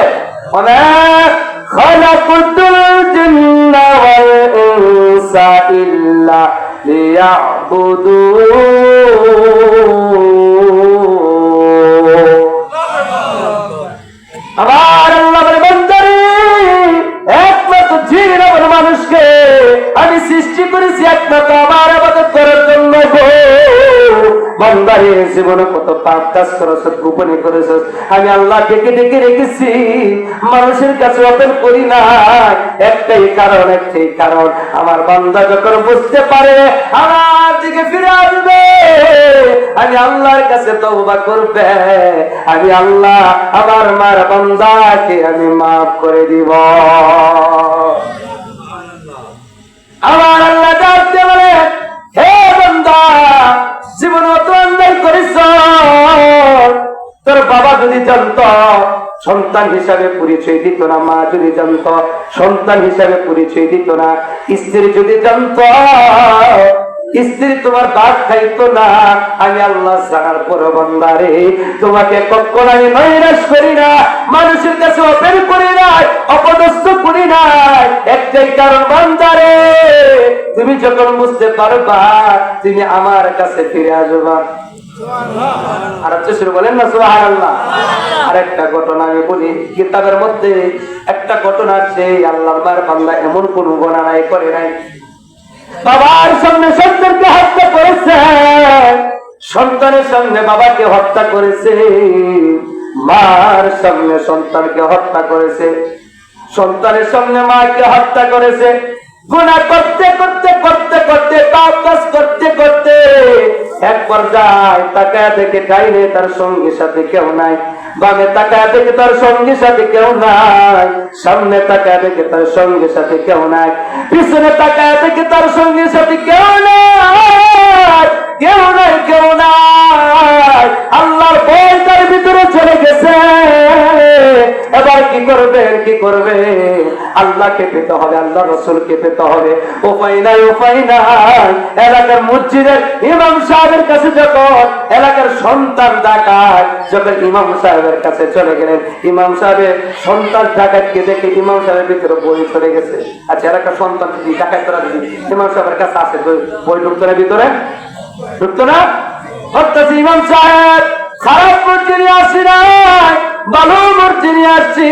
অনেক খালাকুতুল জিন্না ওয়াল ইনসা ইল্লা লিয়াবুদুন। আমার আল্লাহ বলে বান্দারে, একমাত্র জিন এবং মানুষকে আমি সৃষ্টি করেছি একমাত্র আমার ইবাদত করার জন্য গো। বান্দারে জীবনে কত পাপ কাজ করেছ, গোপনে করেছ, আমি আল্লাহ ডেকে ডেকে রেখেছি, মানুষের কাছে ওপেন করি না। একটাই কারণ, একটাই কারণ, আমার বান্দা যখন বুঝতে পারে আমার দিকে ফিরে আসবে, আমি আল্লাহর কাছে তওবা করবে, আমি আল্লাহ আমার মার বান্দাকে আমি মাফ করে দিব। আমার আল্লাহ ডাকতে বলে হে বান্দা, জীবনে অত অন্যায় করিস, তোর বাবা যদি জানত সন্তান হিসাবে পরিচয় দিত না, মা যদি জানত সন্তান হিসাবে পরিচয় দিত না, স্ত্রী যদি জানত স্ত্রী তোমার ভাত খাইতো না, আমি আল্লাহ জানার পর বান্দারে তোমাকে কখনো আমি নৈরাশ করি না, মানুষের কাছে ওপেন করি নাই, অপদস্থ করি নাই। একটাই কারণ বান্দারে, তুমি যখন বুঝতে পারবা তুমি আমার কাছে ফিরে আসবা। আর শুরু বলেন না সুবহানাল্লাহ। আর একটা ঘটনা আমি বলি, কিতাবের মধ্যে একটা ঘটনা আছে, আল্লাহর বান্দা এমন কোন গুনাহ নাই করে নাই, বাবার সামনে সন্তানকে হত্যা করেছে, সন্তানের সামনে বাবাকে হত্যা করেছে, মার সামনে সন্তানকে হত্যা করেছে, সন্তানের সামনে মাকে হত্যা করেছে। গুনাহ করতে করতে করতে করতে পাপ কাজ করতে করতে এক পর্যায়ে তাকায় দেখে ডাইনে তার সঙ্গী সাথে কেউ নাই, বামে তাকায় দেখে তার সঙ্গী সাথে কেউ নাই, সামনে তাকায় দেখে তার সঙ্গী সাথে কেউ নাই, পিছনে তাকায় দেখে তার সঙ্গী সাথে কেউ নাই, কেউ নাই, কেউ নাই। আল্লাহর ভয় তার ভিতরে চলে গেছে। এবার কি করবে, কি করবে? আল্লাহকে পেতে হবে, আল্লাহ রসুলকে পেতে হবে। উপায় নাই, উপায় নাই। এলাকার মসজিদের ইমাম সাহেবের কাছে যখন এলাকার সন্তান ডাকাত যখন ইমাম সাহেবের কাছে চলে গেলেন, ইমাম সাহেবের সন্তান ডাকাতকে দেখে ইমাম সাহেবের ভিতরে বই চলে গেছে। আচ্ছা, এলাকার সন্তান যদি ডাকাত করা যদি ইমাম সাহেবের কাছে আসে, বই ঢুকতো না ভিতরে, ঢুকতো না? অর্থাৎ ইমাম সাহেব খারাপ মূর্তি নিয়ে আসছি নাই, ভালো মূর্তি নিয়ে আসছি।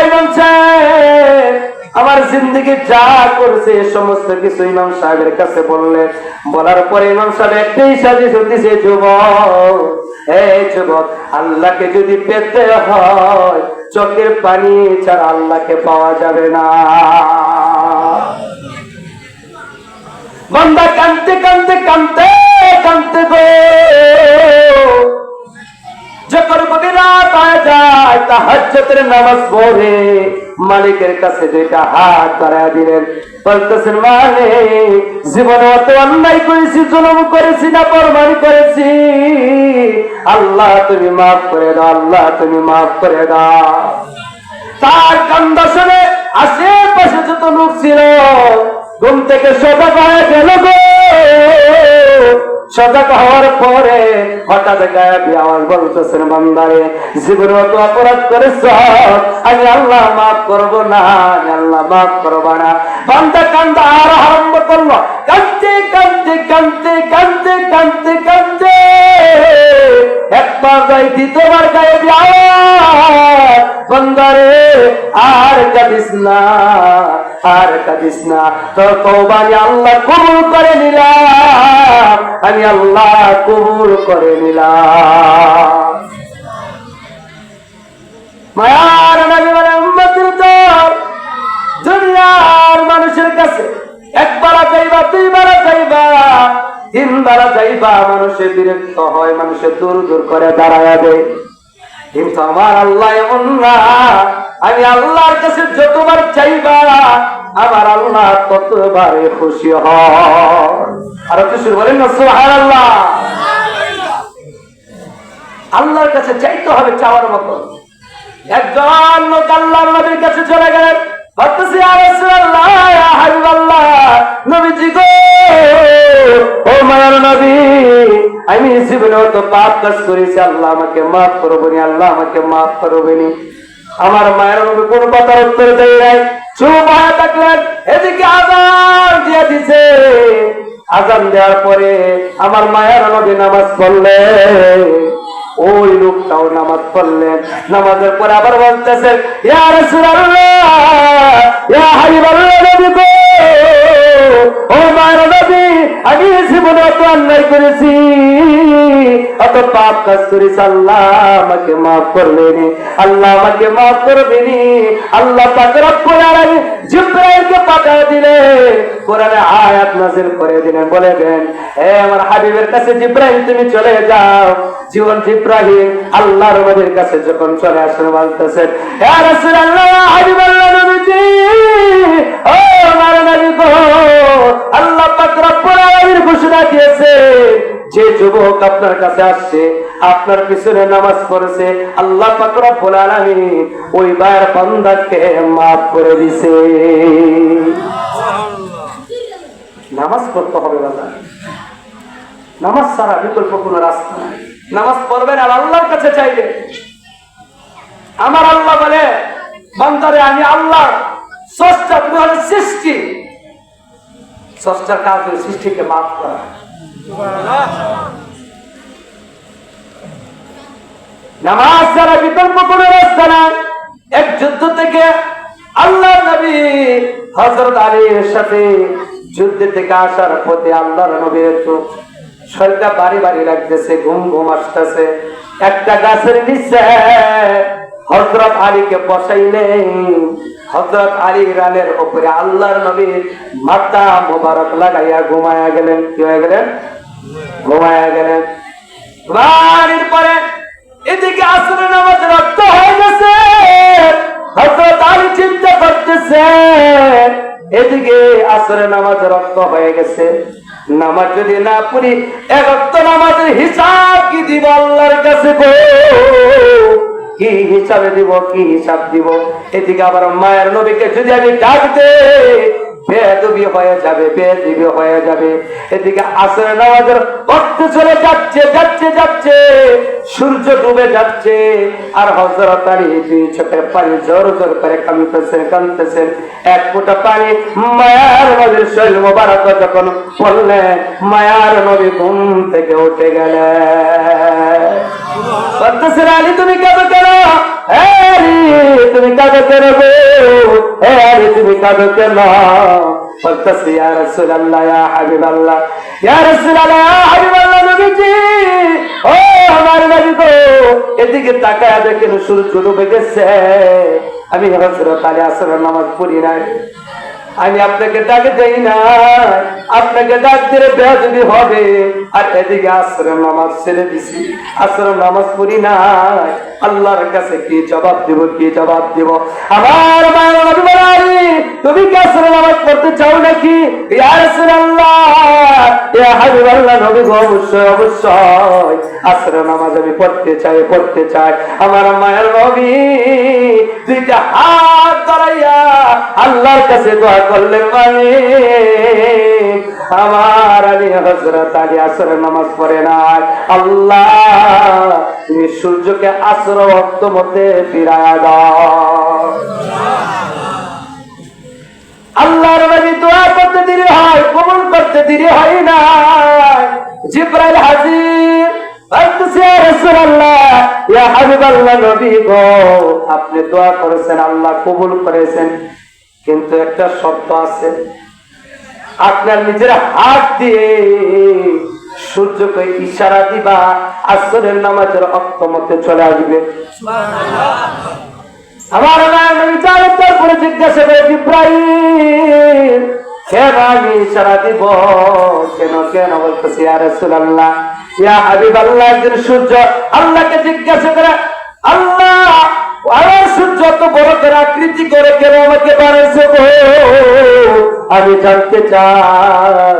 ইমাম সাহেব আমার জিন্দগি যা করেছে সমস্ত কিছু ইমাম সাহেবের কাছে বললেন। বলার পরে ইমাম সাহেব একটাই সাজিশ দিছে, যুবক, এই যুবক, আল্লাহকে যদি পেতে হয় চোখের পানি ছাড়া আল্লাহকে পাওয়া যাবে না। বান্দা কাঁদতে কাঁদতে কাঁদতে কাঁদতে গো যখন গভীর রাত হয়ে যায় তাহাজ্জুদের নামাজ পড়ে মালিকের কাছে দুইটা হাত বাড়ায় দিলেন, বলতেছেন, মালিক, জীবনে অত অন্যায় করেছি, জুলুম করেছি, নাফরমানি করেছি, আল্লাহ তুমি মাফ করে দাও, আল্লাহ তুমি মাফ করে দাও। তার কান্না শুনে আশেপাশে যত লোক ছিল ঘুম থেকে সজাগ হয়ে গেল গো। সজাগ হওয়ার পরে হঠাৎ গায়েবী আওয়াজ বলতেছেন, বান্দারে, জীবনে অত অপরাধ করেছ, আমি আল্লাহ মাফ করবো না, আমি আল্লাহ মাফ করবো না। বান্দা কান্দা আর আরম্ভ করলো, কাঁদতে কাঁদতে কাঁদতে কাঁদতে কাঁদতে কাঁদতে একবার যাই দ্বিতীয়বার গায়েবী আওয়াজ, বান্দারে আর কাঁদিস না, আর কাঁদিস না, তোর তওবা আমি আল্লাহ কবুল করে নিলাম, আমি আল্লাহ কবুল করে নিলাম। মায়ার নবী বলেন, উম্মতের দল দুনিয়ার মানুষের কাছে একবার যাইবা, দুইবার যাইবা, তিনবার যাইবা, মানুষের বিরক্ত হয়, মানুষের দূর দূর করে দাঁড়ায় দেয়। কিন্তু আমার আল্লাহ এমন না, আমি আল্লাহর কাছে যতবার চাইবা আমার আল্লাহ ততবারে খুশি হন। আর কিছু বলেন না সুবহানাল্লাহ। আল্লাহর কাছে চাইতে হবে চাওয়ার মতো। একজন লোক আল্লাহর নবীর কাছে চলে গেলেন, বলতেছে, ইয়া রাসূলুল্লাহ, ইয়া হাবিবাল্লাহ, নবীজি গো, ও মায়ার নবী, আমি জীবনে তো পাপ কাজ করেছি, আল্লাহ আমাকে মাফ করবেনি, আল্লাহ আমাকে মাফ করবেনি। আমার মায়ের নবী কোন কথার উত্তর দেয় নাই, চুপ হয়ে থাকলেন। এদিকে আযান দিয়ে দিছে, আযান দেওয়ার পরে আমার মায়ের নবী নামাজ পড়লেন, ওই লোকটাও নামাজ পড়লেন। নামাজের পরে আবার বলতেছেন, ইয়া রাসূলুল্লাহ, ইয়া হাবিবাল্লাহ, নবী গো, ও মায়ের নবী, আমি জীবনে অত অন্যায় করেছি, অত পাপ কাজ করেছি, আল্লাহ আমাকে মাফ করবেনি, আল্লাহ আমাকে মাফ করবেনি। আল্লাহ পাক রব্বুল আলামিন জিবরাইলকে পাঠিয়ে দিলেন, কোরআনে আয়াত নাযিল করে দিলেন, বলে দেন, হে আমার হাবিবের কাছে জিবরাইল তুমি চলে যাও। জীবন জিবরাইল আল্লাহর নবীর কাছে যখন চলে আসেন, বলতেছেন, ইয়া রাসূলুল্লাহ, ইয়া হাবিবাল্লাহ, নবীজি, ও আমার নবী গো, আল্লাহ পাক রব্বুল আলামিন ঘোষণা দিয়েছে, যে যুবক আপনার কাছে আসছে, আপনার পিছনে নামাজ পড়েছে, আল্লাহ পাক রব্বুল আলামিন ওই বায়ার বান্দাকে মাফ করে দিয়েছে। নামাজ পড়তে হবে বাবা, নামাজ ছাড়া বিকল্প কোনো রাস্তা নাই। নামাজ পড়বেন আর আল্লাহর কাছে চাইবেন। আমার আল্লাহ বলে, বান্দারে, আমি আল্লাহ স্রষ্টা, তুমি হলে সৃষ্টি, স্রষ্টার কাজ হল সৃষ্টিকে মাফ করা। নামাজ ছাড়া বিকল্প কোনো রাস্তা নাই। এক যুদ্ধ থেকে আল্লাহ নবী হযরত আলীর সাথে যুদ্ধ থেকে আসার পথে আল্লাহর নবী একটু শরীরটা বাড়ি বাড়ি লাগতেছে, ঘুম ঘুম আসতেছে। একটা গাছের নিচে হযরত আলীকে বসাইলেন। হযরত আলী রানের উপরে আল্লাহর নবী মাথা মোবারক লাগাইয়া ঘুমায়া গেলেন। কি হয়ে গেলেন? ঘুমায়া গেলেন। বাড়ির পরে এদিকে আসরের নামাজ রক্ত হয়ে গেছে। হযরত আলী চিন্তা করতেছে, এদিকে আসরের নামাজ রক্ত হয়ে গেছে, নামাজ যদি না পড়ি এক ওয়াক্ত নামাজের হিসাব কি দিব আল্লাহর কাছে? কি হিসাবে দিব, কি হিসাব দিব? এদিকে আবার মায়ের নবীকে যদি আমি ডাক দে বেয়াদবি হয়ে যাবে, বেয়াদবি হয়ে যাবে। এদিকে আসরের নামাজের ওয়াক্ত চলে যাচ্ছে যাচ্ছে যাচ্ছে, সূর্য ডুবে যাচ্ছে, আর হযরত আলী দুই চোখের পানি জোর জোর করে কাঁদতেছেন কাঁদতেছেন। এক ফোঁটা পানি মায়ার নবীর শরীর মোবারক যখন পড়লেন, মায়ার নবী ঘুম থেকে উঠে গেলেন। বলতেছেন, আলী তুমি কাঁদো কেন? আলী তুমি কাঁদো কেন গো? আলী তুমি কাঁদো কেন? বলতেছে, ইয়া রাসূলুল্লাহ, ইয়া হাবিবাল্লাহ, ইয়া রাসূলুল্লাহ, ইয়া হাবিবাল্লাহ, নবীজি ও আমার নবী গো, এদিকে তাকায় দেখেন সূর্য ডুবে গেছে। আমি হযরত আলী আসরের নামাজ পড়ি নাই, আমি আপনাকে ডাক দেই না, আপনাকে ডাক দিলে বেয়াদবি হবে। আর এদিকে আসরের নামাজ ছেড়ে দিছি, আসরের নামাজ পড়ি না, আল্লাহর কাছে কি জবাব দিব, কি জবাব দিব? আমার মায়ের নবী বলে, আলী তুমি কি আসরের নামাজ পড়তে চাও নাকি? ইয়া রাসূলুল্লাহ, ইয়া হাবিবাল্লাহ, নবী গো অবশ্যই অবশ্যই আসরের নামাজ আমি পড়তে চাই, পড়তে চাই। আমার মায়ের নবী দুইটা হাত ধরাইয়া আল্লাহর কাছে দোয়া করলেন, মানে আমার আলী হযরত আলী আসরের নামাজ পড়ে নাই। আল্লাহ তুমি সূর্যকে আসর ওয়াক্ত মধ্যে ফিরায়া দাও। আল্লাহর নবী দোয়া করতে দেরি হয়, কবুল করতে দেরি হয় না। জিবরাইল হাজির, বলতেছে, ইয়া রাসূলুল্লাহ, ইয়া হাবিবাল্লাহ, নবী গো আপনি দোয়া করেছেন, আল্লাহ কবুল করেছেন, কিন্তু একটা শর্ত আছে, আপনার নিজের হাত দিয়ে সূর্যকে ইশারা দিবা, আসরের নামাজের ওয়াক্ত মধ্যে চলে আসবে। আমার নবী জানতার পরে জিজ্ঞাসা করে, জিবরাইল কেন আমি ইশারা দিব? কেন কেন? বলতেছি, ইয়া রাসূলুল্লাহ, ইয়া হাবিবাল্লাহ, একদিন সূর্য আল্লাহকে জিজ্ঞাসা করে, আল্লাহ আমার সূর্য তো বড় করে আকৃতি করে কেন আমাকে বানাইছো গো? আমি জানতে চাই।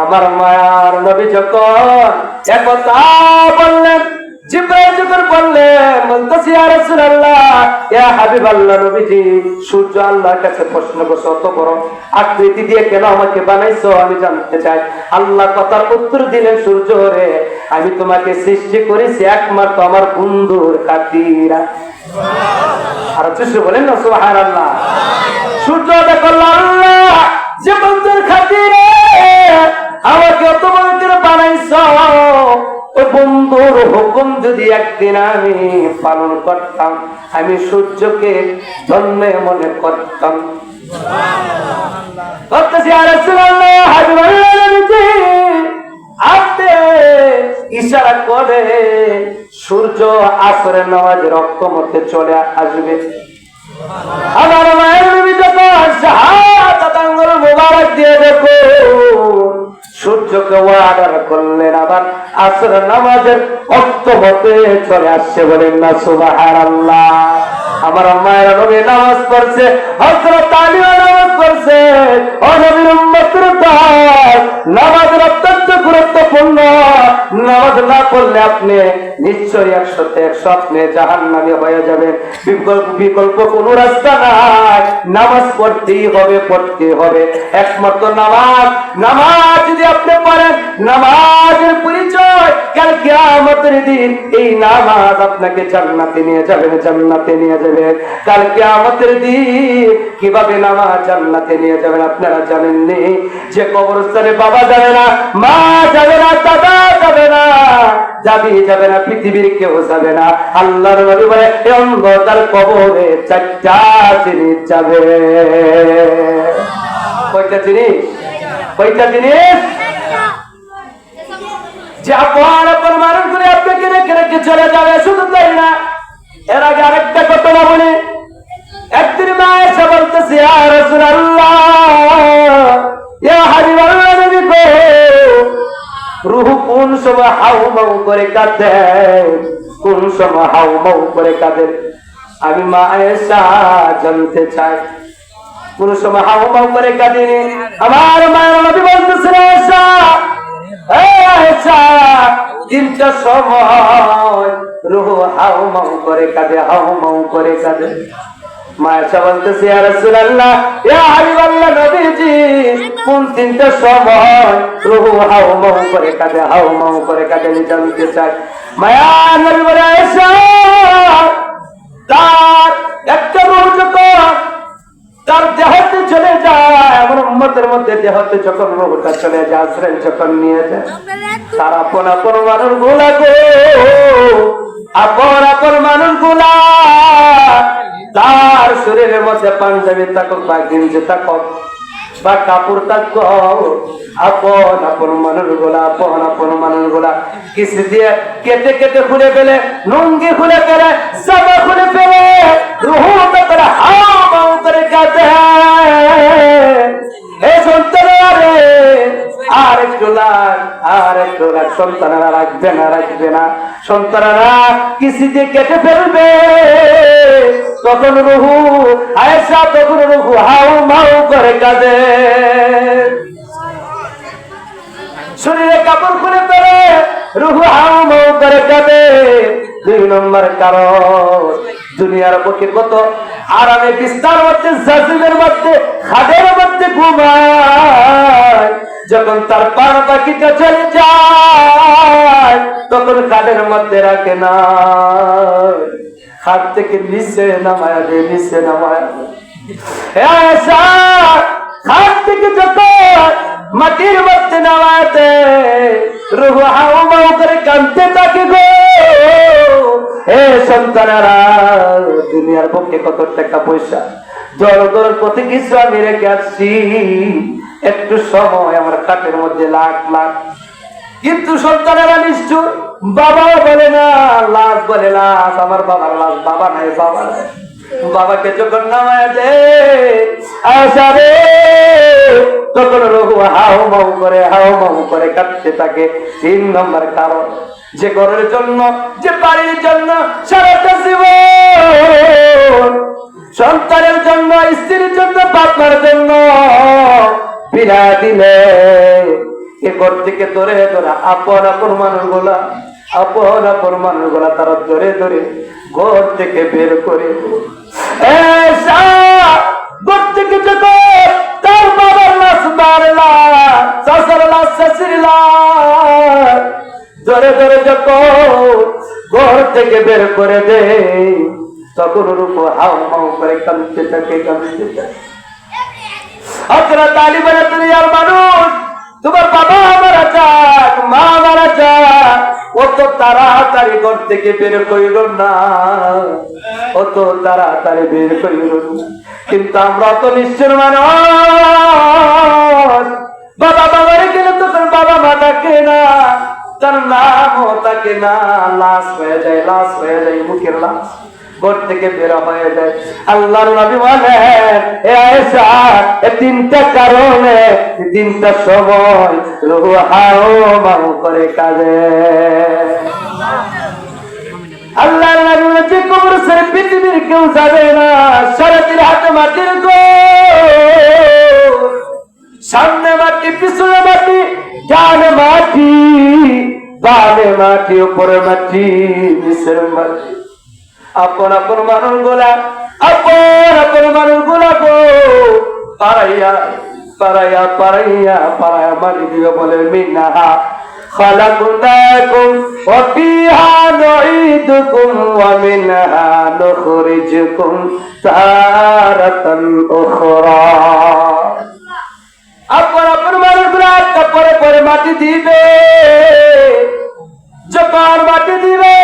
আমার মায়ার নবী যখন একথা বললেন, জিবরাইল যখন বললেন, বলতেছি, ইয়া রাসূলুল্লাহ, ইয়া হাবিবাল্লাহ, নবীজি সূর্য আল্লাহর কাছে প্রশ্ন করছে, অত বড় আকৃতি দিয়ে কেন আমাকে বানাইছো? আমি জানতে চাই। আল্লাহ কথার উত্তর দিলেন, সূর্য রে, আমি তোমাকে সৃষ্টি করেছি একমাত্র আমার বন্ধুর খাতিরা। আর কিছু বলেন না সুবহানাল্লাহ। সূর্য দেখল, আল্লাহ যে বন্ধুর খাতিরে আমাকে অত বড় করে বানাইছো, ওই বন্ধুর হুকুম যদি একদিন আমি পালন করতাম, আমি সূর্যকে ধন্য মনে করতাম। আপনি ইশারা করে সূর্য আসরের নামাজের রক্ত মধ্যে চলে আসবে। আমার মায়ের নবী যখন শাহাদাত আঙ্গুল মোবারক দিয়ে দেখো সূর্যকে ওয়ার্ডার করলেন, আবার আসরের নামাজের ওয়াক্ত হতে চলে আসছে। বলেন না সুবহানাল্লাহ। আমার মায়ের নবী নামাজ পড়ছে, হযরত আলীও নামাজ পড়ছে। ও নবীর উম্মতের দল, নামাজের অত্যন্ত গুরুত্বপূর্ণ। নামাজ না পড়লে আপনি নিশ্চয়ই 100 আপনি জাহান্নামী হয়ে যাবেন। বিকল্প কোন রাস্তা নাই, নামাজ পড়তেই হবে, পড়তেই হবে। একমাত্র নামাজ। নামাজ যদি আপনি পড়েন, নামাজের পরিচয় কাল কিয়ামতের দিন এই নামাজ আপনাকে জান্নাতে নিয়ে যাবেন, জান্নাতে নিয়ে যাবে। কাল কিয়ামতের দিন কিভাবে নামাজ জান্নাতে নিয়ে যাবেন আপনারা জানেননি? যে কবরস্থানে বাবা যাবে না, মা যাবে না, দাদা যাবে না, যাবি যাবে না, পৃথিবীর কেউ যাবে না। আল্লাহর নবী বলে, এই অন্ধকার কবরে 4টা জিনিস যাবে। কয়টা জিনিস? কয়টা জিনিস? যে আপন আপন মানুষগুলি আপনাকে রেখে রেখে চলে যাবে। শুধু তাই না, এর আগে আরেকটা ঘটনা বলি। একদিন মা এসে বলতেছে, ইয়া রাসূলুল্লাহ, ইয়া হাবিবাল্লাহ, নবী গো, রূহ কোন সময় হাউমাউ করে কাঁদে, কোন সময় হাউমাউ করে কাঁদে? আমি মা আয়েশা জানতে চাই, কোন সময় হাউমাউ করে কাঁদেনি? আমার মায়ের নবী বলতেছেন, আয়েশা, আয়েশা, তিনটা সময় রূহ হাউমাউ করে কাঁদে, হাউমাউ করে কাঁদে। মা আয়েশা বলতেছে, ইয়া রাসূলুল্লাহ, ইয়া হাবিবাল্লাহ, নবীজি, কোন তিনটা সময় রূহ হাউমাউ করে কাঁদে, হাউমাউ করে কাঁদে? আমি জানতে চাই। মায়ার নবী বলে, আয়েশা, তার একটা রূহ যখন তার দেহতে চলে যায়, আমার উম্মতের মধ্যে দেহতে যখন রূহটা চলে যায়, আশ্রয় যখন নিয়ে যায়, তার আপন আপন মানুষগুলা গো, আপন আপন মানুষগুলা তার শরীরের মধ্যে পাঞ্জাবি থাকুক বা গেঞ্জি থাকুক বা কাপড় থাকুক, আপন আপন মানুষগুলা, আপন আপন মানুষগুলা কিছু দিয়ে কেটে কেটে খুলে ফেলে, লুঙ্গি খুলে ফেলে, জামা খুলে ফেলে, রুহুটা করে হাউ করে কাঁদে। এই সন্তানেরা আর একটু লাগ, আর একটু লাগ, সন্তানেরা রাখবে না, রাখবে না, সন্তানেরা কিছু দিয়ে কেটে ফেলবে। তখন রুহু আয়েশা, তখন রুহু হাউ মাউ করে কাঁদে। শরীরে কাপড় খুলে ফেলে, রুহু হাউ মাউ করে কাঁদে। 2 নম্বর কারণ, দুনিয়ার বুকে কত আরামে বিস্তার মধ্যে, জাজিমের মধ্যে, খাদের মধ্যে ঘুমায়, যখন তার পার পাখিটা চলে যায় তখন খাদের মধ্যে রাখে না, খাদ থেকে নিচে নামায়া দে, নিচে নামায়া দে। খাদ থেকে যখন মাটির মধ্যে নামাতে, রুহ হাউ মাউ করে কাঁদতে থাকে গো। হে সন্তানেরা, দুনিয়ার পক্ষে কত টাকা পয়সা, দর দর কত কিছু আমি রেখে আসছি, একটু সময় আমার খাটের মধ্যে লাখ লাখ, কিন্তু সন্তানেরা নিষ্ঠুর, বাবাও বলে না, লাশ বলে লাশ, আমার বাবার লাশ, বাবা নাই, বাবা নাই। বাবাকে যখন নামায় দে আয়েশা রে, তখন রুহু হাউ মাউ করে, হাউ মাউ করে কাঁদতে থাকে। 3 নম্বর কারণ, যে ঘরের জন্য, যে বাড়ির জন্য সারাটা জীবন, সন্তানের জন্য, স্ত্রীর জন্য, বাবার জন্য বিনা দিলে, এ ঘর থেকে ধরে ধরে আপন আপন মানুষগুলা, আপন আপন মানুষগুলা তারা ধরে ধরে ঘর থেকে বের করে, ঘর থেকে যখন তার বাবার লাশ, মারলা চাচার লাশ, চাচির লাশ ধরে ধরে যখন ঘর থেকে বের করে দে, তখন রূপ হাউ মাউ করে কাঁদতে থাকে, কাঁদতে থাকে। আপনারা তালি বলে, দুনিয়ার মানুষ, তোমার বাবা মারা যাক, মা মারা যাক, অত তাড়াতাড়ি ঘর থেকে বের করিল না, অত তাড়াতাড়ি বের করিল না। কিন্তু আমরা তো নিশ্চয় মানুষ, বাবা বাবারে গেলে তো তার বাবা মা থাকে না, তার নামও থাকে না, লাশ হয়ে যায়, লাশ হয়ে যায়, মুখের লাশ ঘর থেকে বের হয়ে যায়। আল্লাহর নবী বলেন, এ আয়েশা, এই 3টা কারণে, 3টা সময় রুহ হাউ মাউ করে কাঁদে। আল্লাহর নবী বলেছে, কবর ছেড়ে পৃথিবীর কেউ যাবে না, সারাদিন হাতে মাটির গোল, সামনে মাটি, পিছনে মাটি, ডানে মাটি, বামে মাটি, উপরে মাটি, নিচের মাটি। আপন আপন মানুষগুলা, আপন আপন মানুষগুলা গো, পারাইয়া পারাইয়া পারাইয়া পারাইয়া মাটি দিবে। বলে, মিনহা খালাকনাকুম ওয়া ফিহা নুঈদুকুম ওয়া মিনহা নুখরিজুকুম তারাতান উখরা। আপন আপন মানুষগুলা একটা পরে পরে মাটি দিবে, যখন মাটি দিবে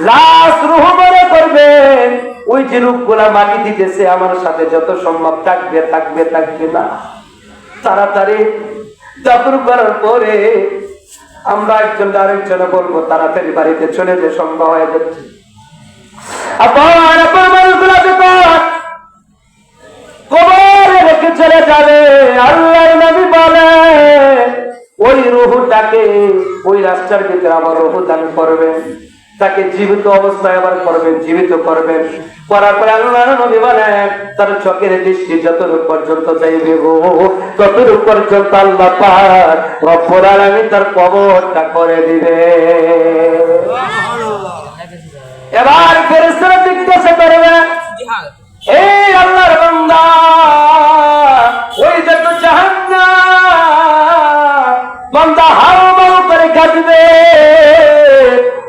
লাশ রুহ মনে করবে, ওই যে রূপগুলা মাটি দিতেছে আমার সাথে যত সম্ভব থাকবে, থাকবে, থাকবে না। তাড়াতাড়ি দাফন করার পরে আমরা একজন আরেকজনে বলবো তাড়াতাড়ি বাড়িতে চলে যে সম্ভব হয়ে যাচ্ছে। কবরে রেখে চলে যাবে। আল্লাহর নবী বলে ওই রূহটাকে ওই রাস্তার ভিতরে আবার রূহ দান করবেন, তাকে জীবিত অবস্থায় আবার করবেন, জীবিত করবেন। করার পরে আল্লাহর নবী বলেন তার চোখের দৃষ্টি যতটুকু পর্যন্ত চাইবে গো ততটুকু পর্যন্ত আল্লাহ পাক রব্বুল আলামিন তার কবরটা করে দিবে। এবার ফেরেশতারা জিজ্ঞাসা করবে এই আল্লাহর বান্দা ওই দেখো জাহান্নাম, বান্দা হাওমাও করে কাঁদবে,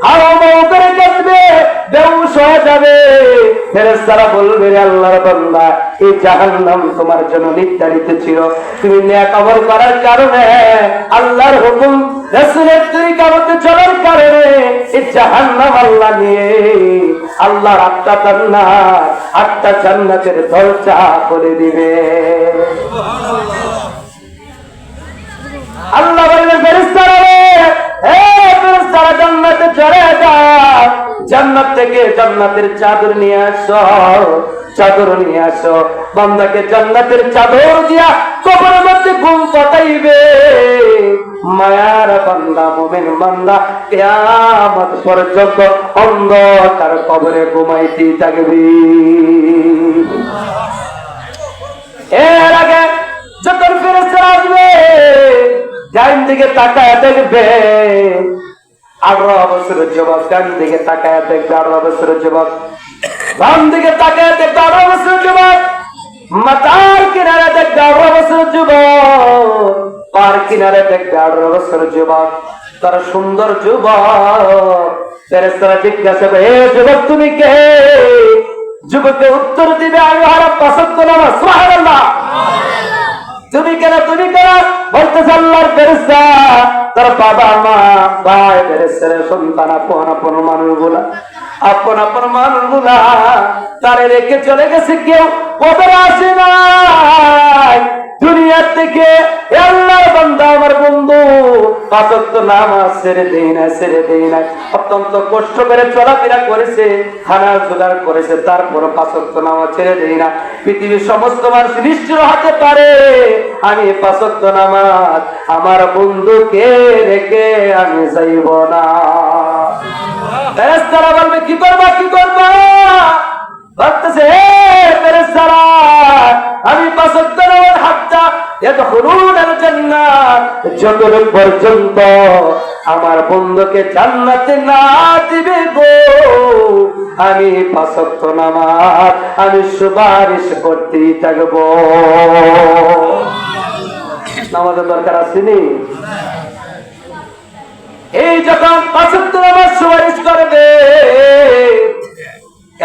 হাওমাও করে কাঁদবে, বেহুশ হয়ে যাবে। ফেরেশতারা বলবে আল্লাহর বান্দা এই জাহান্নাম তোমার জন্য নির্ধারিত ছিল, তুমি নেক আমল করার কারণে আল্লাহর হুকুম রাসূলের তরিকা মতে চলার কারণে এই জাহান্নাম আল্লাহ নিয়ে আল্লাহর আটটা জান্নাতের দরজা খুলে দিবে। আল্লাহ বলবেন ফেরেশতারা ফেরেশতারা জান্নাতে চলে যাও, জান্নাত থেকে জান্নাতের চাদর নিয়ে আসো, চাদর নিয়ে আসো। বান্দাকে জান্নাতের চাদর দিয়া কবরের মধ্যে ঘুম পাঠাইবে। মায়ার বান্দা মুমিন বান্দা কিয়ামত পর্যন্ত অন্ধকার কবরে ঘুমাইতে থাকবে। এর আগে যখন ফেরেশতারা আসবে ডাইন দিকে তাকায় দেখবে 18 বছরের যুবক, ডান দিকে তাকায় দেখবে 18 বছরের যুবক, বাম দিকে তাকায় দেখবে 18 বছরের যুবক, মাথার কিনারে দেখবে 18 বছরের যুবক, পার কিনারে দেখবে 18 বছরের যুবক। তারা সুন্দর যুবক। ফেরেশতারা জিজ্ঞাসা করবে হে যুবক তুমি কে? যুবককে উত্তর দিবে আমি হারা পছন্দ নামাজ। সুবহানাল্লাহ। তুমি কেন তুমি কেন বলতেছে আল্লাহর ফেরেশতা তার বাবা মা ভাই ফেরেশতার সন্তান আপন আপন মানুষগুলা, আপন আপন মানুষগুলা তারে রেখে চলে গেছে, কেউ কবরে আসে নাই দুনিয়ার থেকে। আল্লাহর বান্দা আমার বন্ধু 5 ওয়াক্ত নামাজ ছেড়ে দেই না, ছেড়ে দেই না, অত্যন্ত কষ্ট করে চলাফেরা করেছে, খানা জোগাড় করেছে, তারপর 5 ওয়াক্ত নামাজ ছেড়ে দেই না। পৃথিবীর সমস্ত মানুষ নিশ্চয় হতে পারে আমি 5 ওয়াক্ত নামাজ আমার বন্ধুকে রেখে আমি যাইব না। ফেরেশতারা বলবে কি করবা, কি করবা? বলতেছে হে ফেরেশতারা আমি 5 ওয়াক্ত নামাজ হাত্তা ইয়াদখুলুনাল জান্নাত যতক্ষণ পর্যন্ত আমার বন্ধুকে জান্নাতে না দিবে গো আমি 5 ওয়াক্ত নামাজ আমি সুপারিশ করতেই থাকবো। নামাজের দরকার আসেনি? এই যখন 5 ওয়াক্ত নামাজ সুপারিশ করবে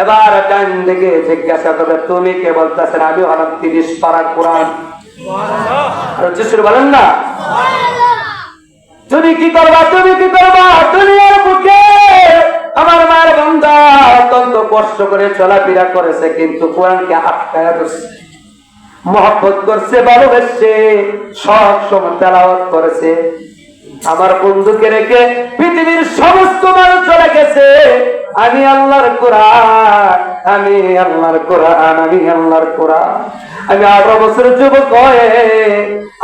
এবার ডান দিকে জিজ্ঞাসা করবে তুমি কে? বলতেছেন আমি হলাম 30 পারা কোরআন। আর যিশু বলেন না তুমি কি করবা, তুমি কি করবা? দুনিয়ার বুকে আমার মায়ের বান্দা অত্যন্ত কষ্ট করে চলাফেরা করেছে, কিন্তু কোরআনকে আটকায়া ধরছে, মহব্বত করছে, ভালোবেসে সব সময় তেলাওয়াত করেছে। আমার বন্ধুকে রেখে পৃথিবীর সমস্ত মানুষ চলে গেছে, আমি আল্লাহর কোরআন, আমি আল্লাহর কোরআন, আমি আল্লাহর কোরআন। আমি 18 বছরের যুবক হয়ে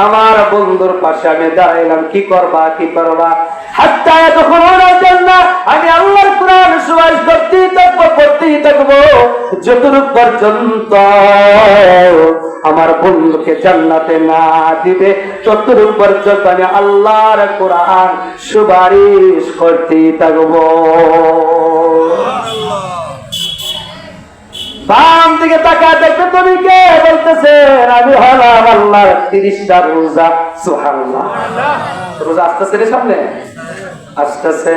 আমার বন্ধুর পাশে আমি দাঁড়াইলাম, কি করবা, কি করবা? হাত্তা ইয়াদখুলুনাল জান্নাহ আমি আল্লাহর কোরআন সুপারিশ করতেই থাকবো, করতেই থাকবো যতক্ষণ পর্যন্ত আমার বন্ধুকে জান্নাতে না দিবে, ততক্ষণ পর্যন্ত আমি আল্লাহর কোরআন সুপারিশ করতেই থাকবো। বাম দিকে তাকায় দেখতে তুমি কে? বলতেছে আমি হলাম আল্লাহর 30টা রোজা। সুবহানাল্লাহ। রোজা আসতেছে রে সামনে, আসতেছে।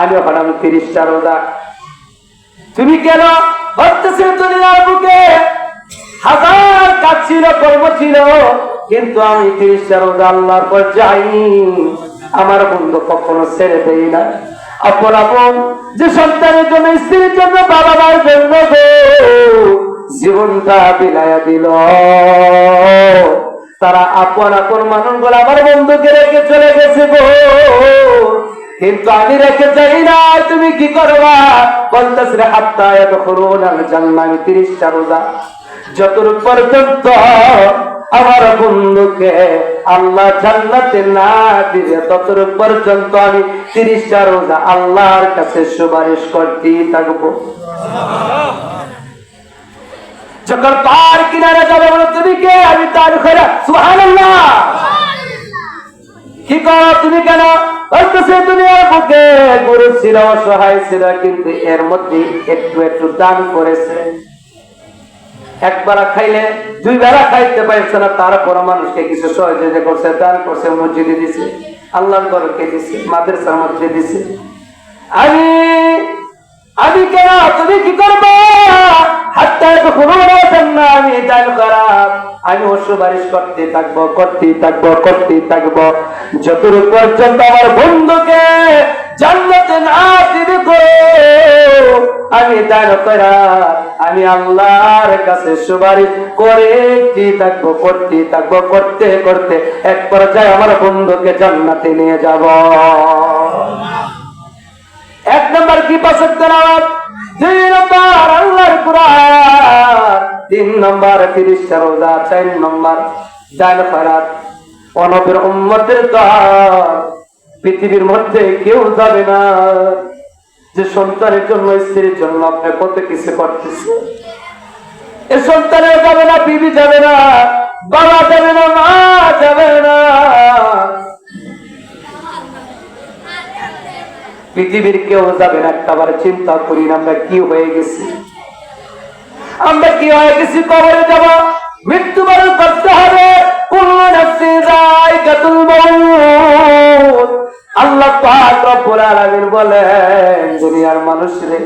আমি হলাম 30টা রোজা। তুমি কেন? বলতেছে দুনিয়ার বুকে হাজার কাজ ছিল, কর্ম ছিল, কিন্তু আমি 30টা রোজা আল্লাহর পর যাইনি। আমার বন্ধু কখনো ছেড়ে দেই না। আপন আপন যে সন্তানের জন্য, স্ত্রীর জন্য, বাবা মার জন্য জীবনটা বিলায়া দিল, তারা আপন আপন মানুষগুলো আমার বন্ধুকে রেখে চলে গেছে গো, কিন্তু আমি রেখে যাই না। তুমি কি করবা? বলতেছে হাত্তা ইয়াদখুলুনাল জান্নাহ, 30টা রোজা যতটুকু পর্যন্ত আমার বন্ধুকে আল্লাহ জান্নাতে না দিবে ততটুকু পর্যন্ত আমি 30টা রোজা আল্লাহর কাছে সুপারিশ করতেই থাকবো। যখন পার কিনারে যাবে বলো তুমি কে? আমি তার খয়রা। সুবহানাল্লাহ। কি করো তুমি? কেন? বলতেছে দুনিয়ার বুকে গরু ছিল, অসহায় ছিল, কিন্তু এর মধ্যে একটু একটু দান করেছে। একবার খাইলে 2 বেলা খাইতে পারছে না, তারপর মানুষকে কিছু সহযোগিতা করছে, দান করছে, মসজিদে দিছে, আল্লাহর ঘরকে দিছে, মাদ্রাসার মধ্যে দিছে। আমি কেন? তুমি কি করবো? হাত্তা ইয়াদখুলুনাল জান্নাহ, আমি দান খারাপ, আমি সুপারিশ করতে থাকবো, করতেই থাকবো, করতেই থাকবো যতটুকু পর্যন্ত আমার বন্ধুকে জান্নাতে না দিবে গো। আমি দান করা, আমি আল্লাহর কাছে সুপারিশ করতেই থাকবো, করতেই থাকবো, করতে করতে এক পর্যায়ে আমার বন্ধুকে জান্নাতে নিয়ে যাব। 1 নম্বর কি? 5 ওয়াক্ত নামাজ, 2 নম্বর আল্লাহর কুরআন, 3 নম্বর 30টা রোজা, 4 নম্বর দান খয়রাত। নবীর উম্মতের দল পৃথিবীর মধ্যে কেউ যাবে না যে সন্তানের জন্য, স্ত্রীর জন্য আপনি কত কিছু করতেছে। এ সন্তানের যাবে না, বিবি যাবে না, বাবা যাবে না, মা যাবে না, পৃথিবীর কেউ যাবে না। একটাবার চিন্তা করি না আমরা কি হয়ে গেছি, আমরা কি হয়ে গেছি? কবরে যাব, মৃত্যুবরণ করতে হবে। কুল্লু নাফসিন যায়িকাতুল মাউত। আল্লাহ পাক রব্বুল আলামিন বলেন দুনিয়ার মানুষরে,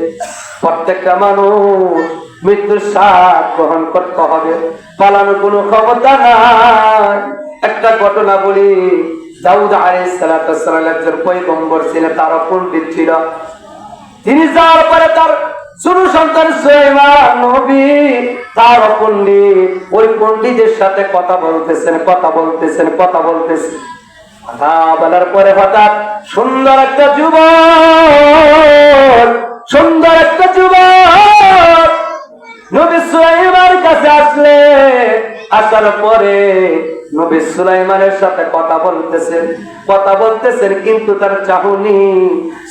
প্রত্যেকটা মানুষ মৃত্যুর স্বাদ গ্রহণ করতে হবে, পালানোর কোনো ক্ষমতা নাই। একটা ঘটনা বলি, দাউদ আলাইহিস সালাম একজন পয়গম্বর ছিলেন, তার পণ্ডিত ছিল। তিনি যাওয়ার পরে তার ছোট সন্তান সুলাইমান নবী, তার পণ্ডিত, ওই পণ্ডিতের সাথে কথা বলতেছেন, কথা বলতেছেন, কথা বলতেছেন। কথা বলার পরে হঠাৎ সুন্দর একটা যুবক, সুন্দর একটা যুবক নবী সুলাইমানের কাছে আসলে, আসার পরে নবী সুলাইমানের সাথে কথা বলতেছেন, কথা বলতেছেন, কিন্তু তার চাহনি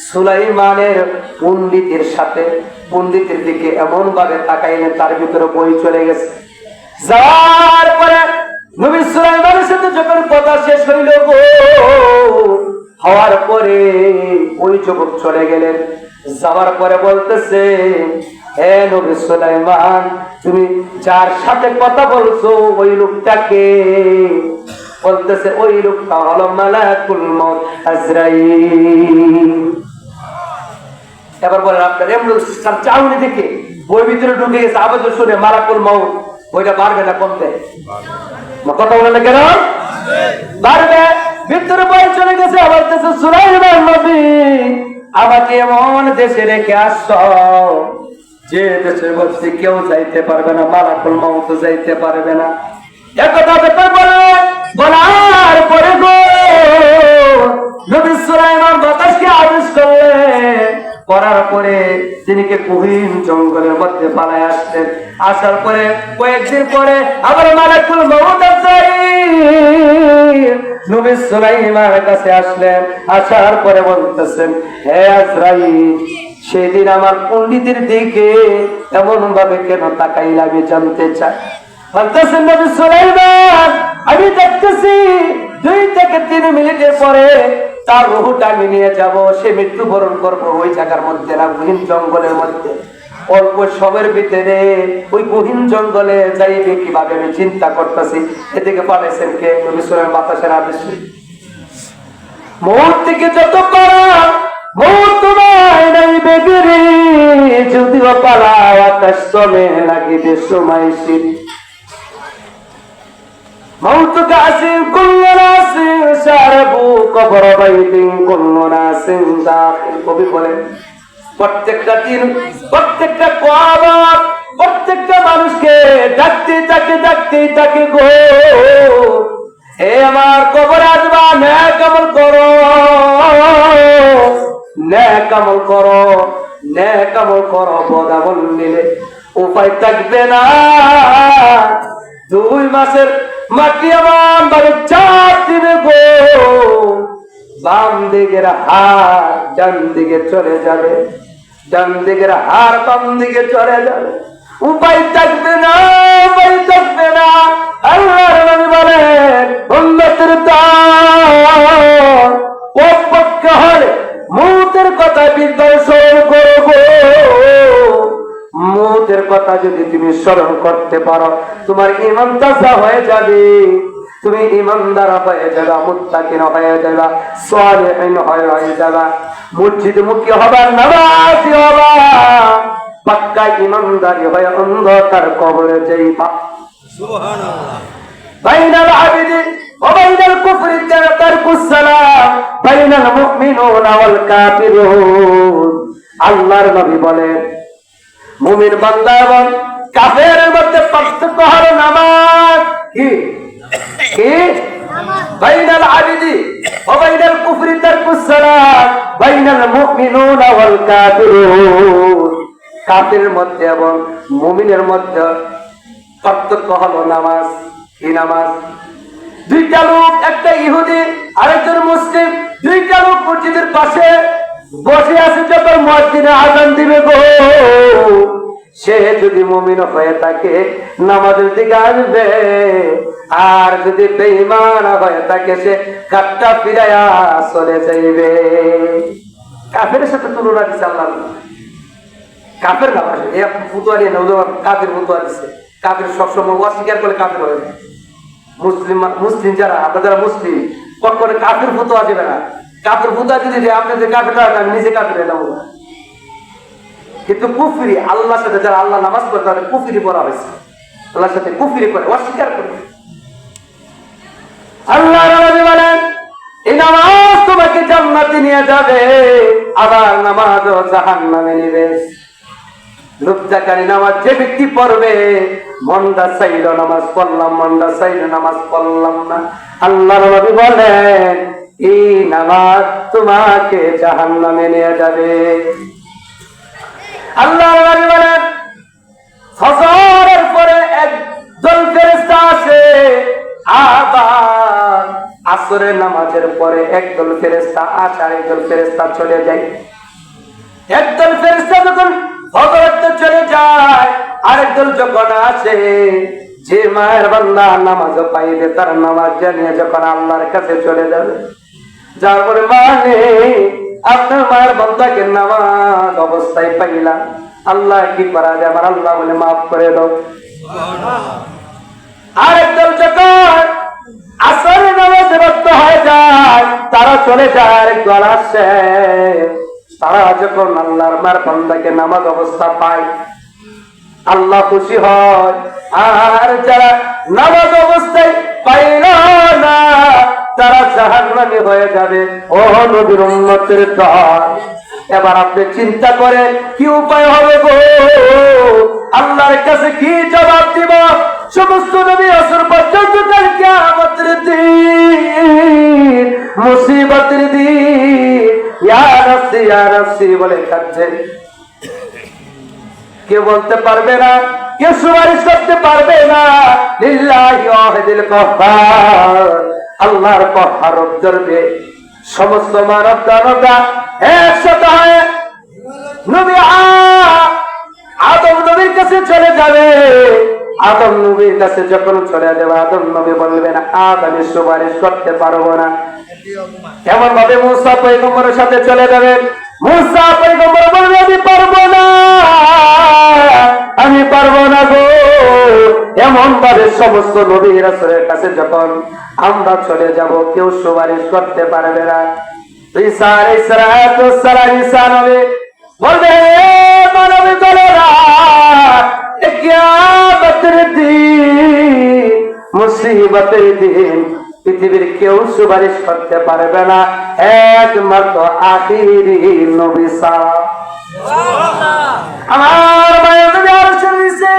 সুলাইমানের পণ্ডিতের সাথে, পণ্ডিতের দিকে এমন ভাবে তাকাইলেন তার ভিতরে বই চলে গেছে। যাওয়ার পরে নবী সুলাইমানের সাথে যখন কথা শেষ হইল গো, হওয়ার পরে ওই যুবক চলে গেলেন। যাওয়ার পরে বলতেছে, হে নবী সুলাইমান, তুমি যার সাথে কথা বলছো ওই লোকটাকে? বলতেছে ওই লোকটা হলো মালাকুল মউত আজরাইল। এবার বলেন আপনার এমন চাউনি থেকে বই ভিতরে ঢুকে গেছে, আবার শুনে মালাকুল মউত, বইটা বাড়বে না কমবে? কথা বলে না কেন? বাড়বে। ভিতরে বই চলে গেছে। বলতেছে সুলাইমান নবী, আমাকে এমন দেশে রেখে আসছো যে দেশের মধ্যে কেউ যাইতে পারবে না, মালাকুল মউত যাইতে পারবে না। একথা ব্যাপার বলার পরে গো নবী সুলাইমান বাতাসকে আদেশ করলেন, করার পরে তিনি গহীন জঙ্গলের মধ্যে পালায় আসলেন। আসার পরে কয়েকদিন পরে আবার মালাকুল মউত আজরাইল নবী সুলাইমানের কাছে আসলেন। আসার পরে বলতেছেন, হে আজরাইল, সেদিন আমার পণ্ডিতের দিকে এমন ভাবে কেন তাকাইলে আমি জানতে চাই। বলতেছেন নবী সুলাইমান, আমি দেখতেছি 2 থেকে 3 মিনিটের পরে তার রূহটা আমি নিয়ে যাব, সে মৃত্যুবরণ করবো ওই জায়গার মধ্যে না, গহীন জঙ্গলের মধ্যে। অল্প সময়ের ভিতরে ওই গহীন জঙ্গলে যাইবে কিভাবে আমি চিন্তা করতেছি। এদিকে পাঠাইছেন কে? নবী সুলাইমান বাতাসের আদেশে। মৌত থেকে যত পারা মৌত নাই বেগরে, যদিও পালায় আকাশ তলে লাগিবে সময় শীত। মৌত কাসিম কুল্লু নাসিন শারবু কবর বাইতিন কুল্লু নাসিন দাখিল। কবি বলেন প্রত্যেকটা দিন, প্রত্যেকটা কবর প্রত্যেকটা মানুষকে ডাকতেই থাকে গো, এ আমার কবর আসবা, নেক আমল করো, নেক আমল করো, নেক আমল করো। বদ আমল নিলে উপায় থাকবে না। 2 মাসের মাটি এমন ভাবে চাপ দিবে গো, বাম দিকের হার ডান দিকে চলে যাবে, ডান দিকের হার বাম দিকে চলে যাবে। উপায় থাকবে না, উপায় থাকবে না। আল্লাহর নবী বলেন, উম্মতের পক্ষ হলে মউতের কথা বিদ্যায় স্মরণ করবো। মউতের কথা যদি তুমি স্মরণ করতে পারো, তোমার ঈমান তাজা হয়ে যাবে, তুমি ঈমানদার হয়ে যাবে, মুত্তাকিন হয়ে যাবে, সালিহিন হয়ে যাবে, মসজিদ মুখী হবা, নামাজি হবা, পাক্কা ঈমানদারি হয়ে অন্ধকার কবরে যাইবা। সুবহানাল্লাহ। বাইনাল আবিদি ওয়া বাইনাল কুফরি তারকুস সালাম, বাইনাল মুমিনুনা ওয়াল কাফিরুন। আল্লাহর নবী বলেন, মুমিন বান্দা এবং কাফেরের মধ্যে পার্থক্য হলো নামাজ। কি কি? বাইনাল আবিদি ওয়া বাইনাল কুফরি তারকুস সালাম, বাইনাল মুমিনুনা ওয়াল কাফিরুন। কাফেরের মধ্যে এবং মুমিনের মধ্যে পার্থক্য হলো নামাজ। কি নামাজ? 2টা লোক, একটা ইহুদি আরেকজন মুসলিম, 2টা লোক মসজিদের পাশে বসে আছে, যখন মুয়াজ্জিন আযান দিবে গো, সে যদি মুমিন হয়ে থাকে নামাজের দিকে আসবে, আর যদি বেঈমান হয়ে থাকে সে কাটটা ফিরায়া চলে যাইবে। কাফেরের সাথে তুলনা দিচ্ছে আল্লাহ। কাফের না পাশে এই ফুতুয়া নিয়ে কাফের ফুতুয়া দিচ্ছে। কাফের সবসময় অস্বীকার করে কাফের হয়ে যায়। মুসলিম যারা, আপনারা যারা মুসলিম, কখনো কাফের ফুতুয়া দেবে না। কাফের ফুতুয়া যদি আপনাদের কাফের আমি নিজে কাফের হয়ে যাবো। কিন্তু কুফরি আল্লাহর সাথে যারা আল্লাহ নামাজ পড়ে তাদের কুফরি বলা হয়েছে। আল্লাহর সাথে কুফরি করে, অস্বীকার করে। আল্লাহ নবী বলেন, এই নামাজ তোমাকে জান্নাতে নিয়ে যাবে, আবার নামাজও জাহান্নামে নিবে। লুপ্তাকারী নামাজ যে ব্যক্তি পড়বে, মনটা চাইল নামাজ পড়লাম, মনটা চাইল নামাজ পড়লাম না, আল্লাহর নবী বলেন এই নামাজ তোমাকে জাহান্নামে নিয়ে যাবে। আল্লাহর নবী বলেন, ফজরের পরে একদল ফেরেশতা আসে, আবার আসরের নামাজের পরে একদল ফেরেশতা আসে, আর একদল ফেরেশতা চলে যায়। একদল ফেরেশতা যখন ফজরে চলে যায়, আরেকদল যখন আসে, যে মায়ের বান্দা নামাজ পাইবে তার নামাজ জানিয়ে যখন আল্লাহর কাছে চলে যাবে, যার পরে মানে আপনার মায়ের বান্দাকে নামাজ অবস্থায় পাইলাম, আল্লাহ কি করা যায়? আমার আল্লাহ বলে মাফ করে দাও। আরেকদল যখন আসরের নামাজে ব্যস্ত হয়ে যায়, তারা চলে যায়। আরেকদল আসে, তারা যখন আল্লাহর মার বান্দাকে নামাজ অবস্থা পায়, আল্লাহ খুশি হয়। আর যারা নামাজ অবস্থায় পাইল না, তারা জাহান্নামী হয়ে যাবে। ও নবীর উম্মতের দল, এবার আপনি চিন্তা করেন কি উপায় হবে গো? আল্লাহর কাছে কি জবাব দিব? সমস্ত নবী আসর পর্যন্ত কিয়ামতের দিন, মুসিবতের দিন ইয়া নাফসি বলে কাঁদছেন। কেউ বলতে পারবে না, কেউ সুপারিশ করতে পারবে না। লিল্লাহি ওয়াহিদুল কাহ্হার, আল্লাহর কহ্হার ধরবে সমস্ত মানব দানবরা একসাথে হয়ে নবী আদম নবীর কাছে চলে যাবে। আদম নবীর কাছে যখন চলে যাবে, আদম নবী বলবেন আজ আমি সুপারিশ করতে পারবো না। এমন ভাবে মুসা পয়গম্বরের সাথে চলে যাবেন, মুসা পয়গম্বর বলবে আমি পারবো না, আমি পারবো না গো। এমন ভাবে সমস্ত নবী রাসূলের কাছে যখন আমরা চলে যাব, কেউ সুপারিশ করতে পারবে না। ঈসা আলাইহিস সালাম, ঈসা নবী বলবে মানবী দলেরা, কিয়ামতের দিন, মুসিবতের দিন পৃথিবীর কেউ সুপারিশ করতে পারবে না, একমাত্র আখিরি নবী ছাড়া। আমার মায়ের নবী আরশের নিচে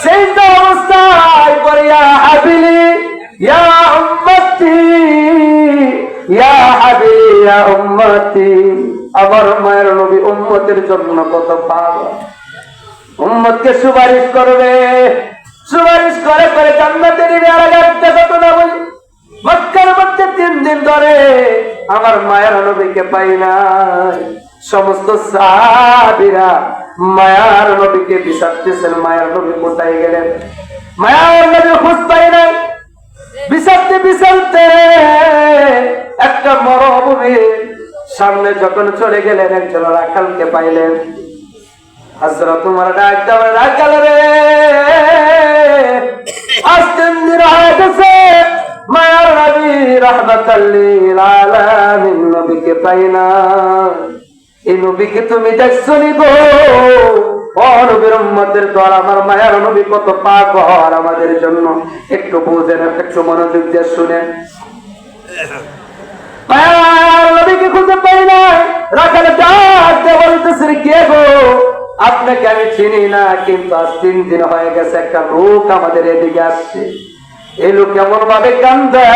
সেজদা অবস্থায় পড়ে ইয়া হাবিলি ইয়া উম্মতি ইয়া হাবিলি ইয়া উম্মতি। আমার মায়ের নবী উম্মতের জন্য কত পাগল, উম্মতকে সুপারিশ করবে, সুপারিশ করে করে জান্নাতে নিবে। আর আগে একটা ঘটনা বলি, মক্কার মধ্যে 3 দিন ধরে আমার মায়ের নবীকে পাই নাই। সমস্ত সাহাবীরা মায়ার নবীকে বিচারতেছেন, মায়ার নবী কোথায় গেলেন, মায়ার নবী খোঁজ পাই নাই। বিচারতে বিচারতে একটা মরুভূমির সামনে যখন চলে গেলেন, একজন রাখালকে পাইলেন। হযরত তোমার ডাক দেওয়ার রাখাল রে, আজ 3 দিন হয়ে গেছে মায়ার নবী রাহমাতাল লিল আলামিন নবীকে পাই না। এই নবীকে তুমি দেখছো নি গো? ও নবীর উম্মতের দল, আমার মায়ার নবী কত পাগল আমাদের জন্য। একটু বুঝেন, একটু মনোযোগ দিয়ে শুনেন। মায়ার নবীকে খুঁজে পাই না। রাখাল ডাক দিয়ে বলতেছে, কে গো? আপনাকে আমি চিনি না, কিন্তু আজ 3 দিন হয়ে গেছে একটা লোক আমাদের এদিকে আসছে। এই লোক এমন ভাবে কান্দে,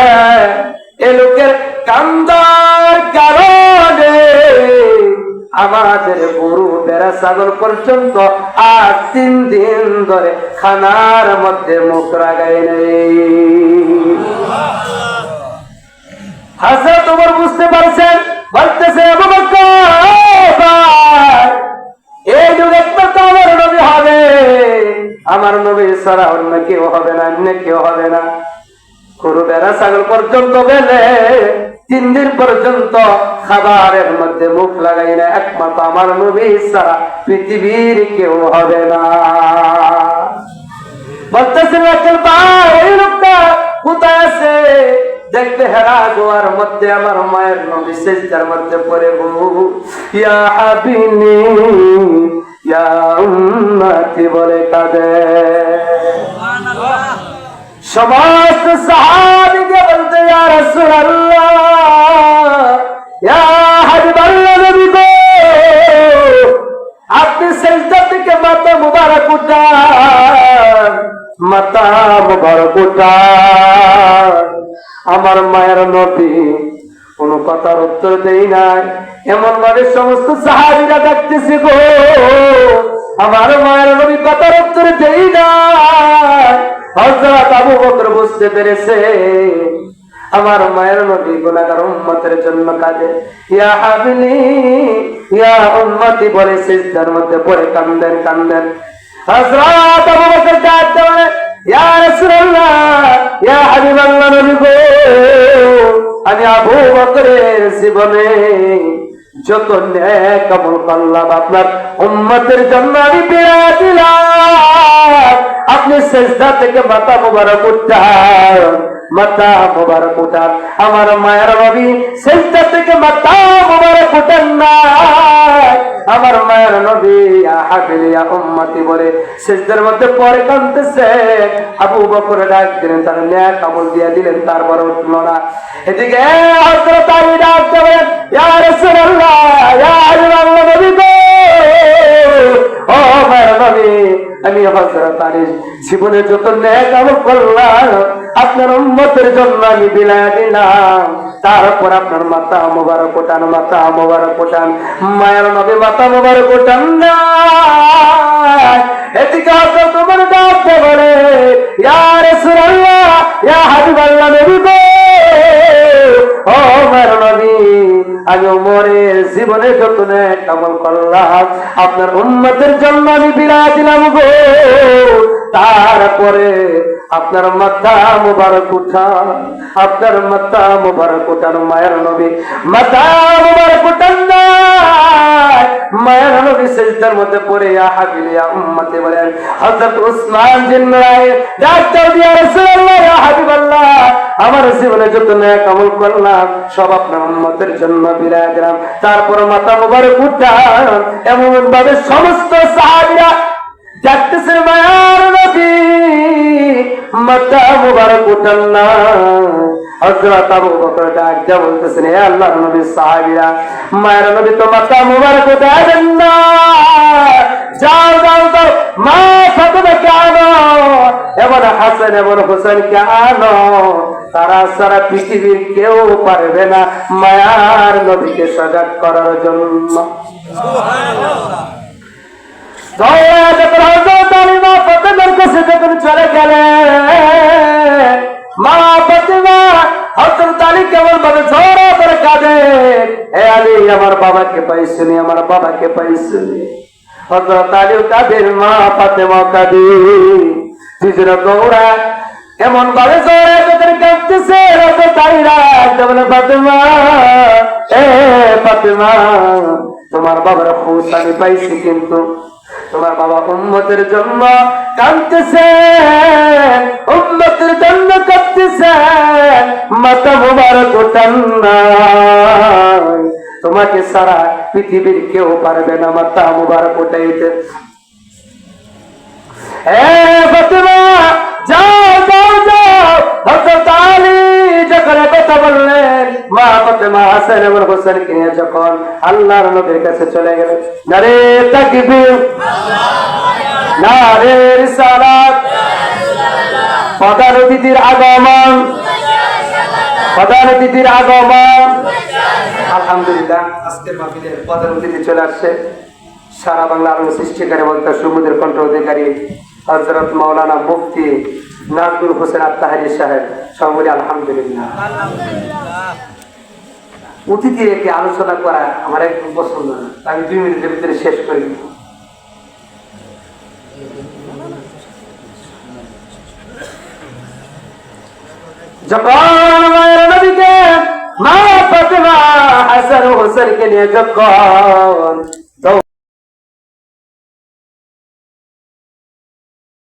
এই লোকের কান্দার কারণে আমাদের গরু বেড়া ছাগল পর্যন্ত আজ 3 দিন ধরে খানার মধ্যে মুখ লাগায় নেই। হযরত ওমর বুঝতে পারছেন, বলতেছে আবু বকর এই যুগ একমাত্র আমার নবী হবে, আমার নবী ছাড়া অন্য কেউ হবে না, অন্য কেউ হবে না। গরু বেড়া ছাগল পর্যন্ত বেলে 3 দিন পর্যন্ত খাবারের মধ্যে মুখ লাগাই না, একমাত্র আমার নবী ছাড়া পৃথিবীর কেউ হবে না। বলতেছেন এই লোকটা কোথায় আছে? দেখতে হেরা গোয়ার মধ্যে আমার মায়ের নবী সিজদার মধ্যে পড়ে গো, ইয়া হাবিনি ইয়া উম্মতি বলে কাঁদে। সমস্ত সাহাবীকে বলতে, ইয়া রাসূলুল্লাহ ইয়া হাবিবাল্লাহ নবী গো, আপনি সিজদা থেকে মাথা মুবারক উঠান, মাথা মুবারক উঠান। আমার মায়ের নবী কোন কথার উত্তর দেই নাই। এমন ভাবে সমস্ত সাহাবীরা ডাকতেছে গো, আমার মায়ের নবী কথার উত্তর দেই নাই। হযরত আবু বকর বুঝতে পেরেছে আমার মায়ের নবী গুনাহগার উম্মতের জন্য কাঁদে। ইয়া হাবিলি ইয়া উম্মতি বলে সিজদার মধ্যে পড়ে কান্দেন কান্দেন। হযরত আবু বকর ডাক দেন, ইয়া রাসূলুল্লাহ ইয়া হাবিবাল্লাহ নবী গো, আমি আবু বকরের জীবনে যত নেক আমল করলাম আপনার উম্মতের জন্য আমি বিলিয়ে দিলাম। আপনি সিজদা থেকে মাথা মুবারক উঠান, মাথা মুবারক উঠান। আমার মায়ের নবী সিজদা থেকে মাথা মুবারক উঠান না, আমার মায়ের নবী ইয়া হাবিলি ইয়া উম্মতি বলে সিজদার মধ্যে পড়ে কাঁদতেছে। আবু বকর ডাক দিলেন, তার নেক আমল দিয়ে দিলেন, তারপর উঠল না। এদিকে হযরত আলী ডাক দেন, ইয়া রাসূলুল্লাহ ইয়া হাবিবাল্লাহ নবী গো, ও মায়ের নবী আমি হযরত আলী জীবনে যত নেক আমল করলাম আপনার উম্মতের জন্য আমি বিলিয়ে দিলাম। তারপর আপনার মাথা মুবারক উঠান, মাথা মুবারক উঠান। মায়ের নবী মাথা মুবারক উঠান না। এদিকে হযরত ওমর ডাক বলে, ইয়া রাসূলুল্লাহ ইয়া হাবিবাল্লাহ নবী গো, ও মায়ের নবী আমি ওমরের জীবনে যত নেক আমল করলাম আপনার উম্মতের জন্য আমি বিলিয়ে দিলাম গো। তারপরে আপনার মাথা মুবারক উঠান, আপনার মাথা মুবারক উঠান। মায়ের নবী মাথা মুবারক উঠান না, মায়ের নবী সিজদার মধ্যে পড়ে ইয়া হাবিলি ইয়া উম্মতি বলেন। হযরত উসমান জিন্নাহ ডাক্তার ইয়া রাসূলুল্লাহ ইয়া হাবিবাল্লাহ আমার জীবনে যত নেক আমল করলাম সব আপনার উম্মতের জন্য বিলিয়ে দিলাম। তারপর মাথা মুবারক উঠান। এমন ভাবে সমস্ত সাহাবীরা ডাকতেছে, মায়ের নবী মাথা মুবারক উঠান না। হযরত আবু বকর ডাক দিয়ে বলতেছেন, হে আল্লাহর নবীর সাহাবীরা, মায়ের নবী তো মাথা মুবারক দেন না, যাও যাও যাও, মা ফাতেমাকে আনো এবং হাসান এবং হোসেনকে আনো, তারা সারা পৃথিবীর কেউ পারবে না মায়ার নবীকে সজাগ করার জন্য। চলে গেলেন মা ফাতেমা, হযরত আলী কেমন ভাবে ঝড় করে কাঁদে, হে আলী আমার বাবাকে পাইছুনি, আমার বাবাকে পাইছুনি। হযরত আলীও কাঁদেন, মা ফাতেমা কাঁদে, দুজনে দৌড়া এমন ভাবে ঝড়ে তাদের কাঁদতেছে। হযরত আলীরা বলে, ফাতেমা এ ফাতেমা, তোমার বাবার খোঁজ আমি পাইছি, কিন্তু তোমার বাবা উম্মতের জন্য কাঁদতেছেন, উম্মতের জন্য কাঁদতেছেন, মাথা মুবারক উঠান না, তোমাকে সারা পৃথিবীর কেউ পারবে না মাথা মুবারক উঠাইতে। হে ফাতেমা যাও যাও যাও। হযরত আলী যখন কথা বললেন, মা ফাতেমা হাসান এবং হোসেনকে নিয়ে যখন আল্লাহর নবীর কাছে চলে গেলেন, নারে তাকবীর, নারে রিসালাত, প্রধান অতিথির আগমন, প্রধান অতিথির আগমন। আলহামদুলিল্লাহ, আজকের মাহফিলের প্রধান অতিথি চলে আসছে, সারা বাংলা আলম সৃষ্টিকারী বলতে সুমুদের কণ্ঠ অধিকারী হযরত মাওলানা মুফতি নাজমুল হোসেন আত্তাহারি সাহেব। সবাই আলহামদুলিল্লাহ। অতিথি রেখে আলোচনা করা আমার একদম পছন্দ না, আমি 2 মিনিটের ভিতরে শেষ করি। যখন মায়ের নবীকে মা ফাতেমা হাসান হোসেনকে নিয়ে যখন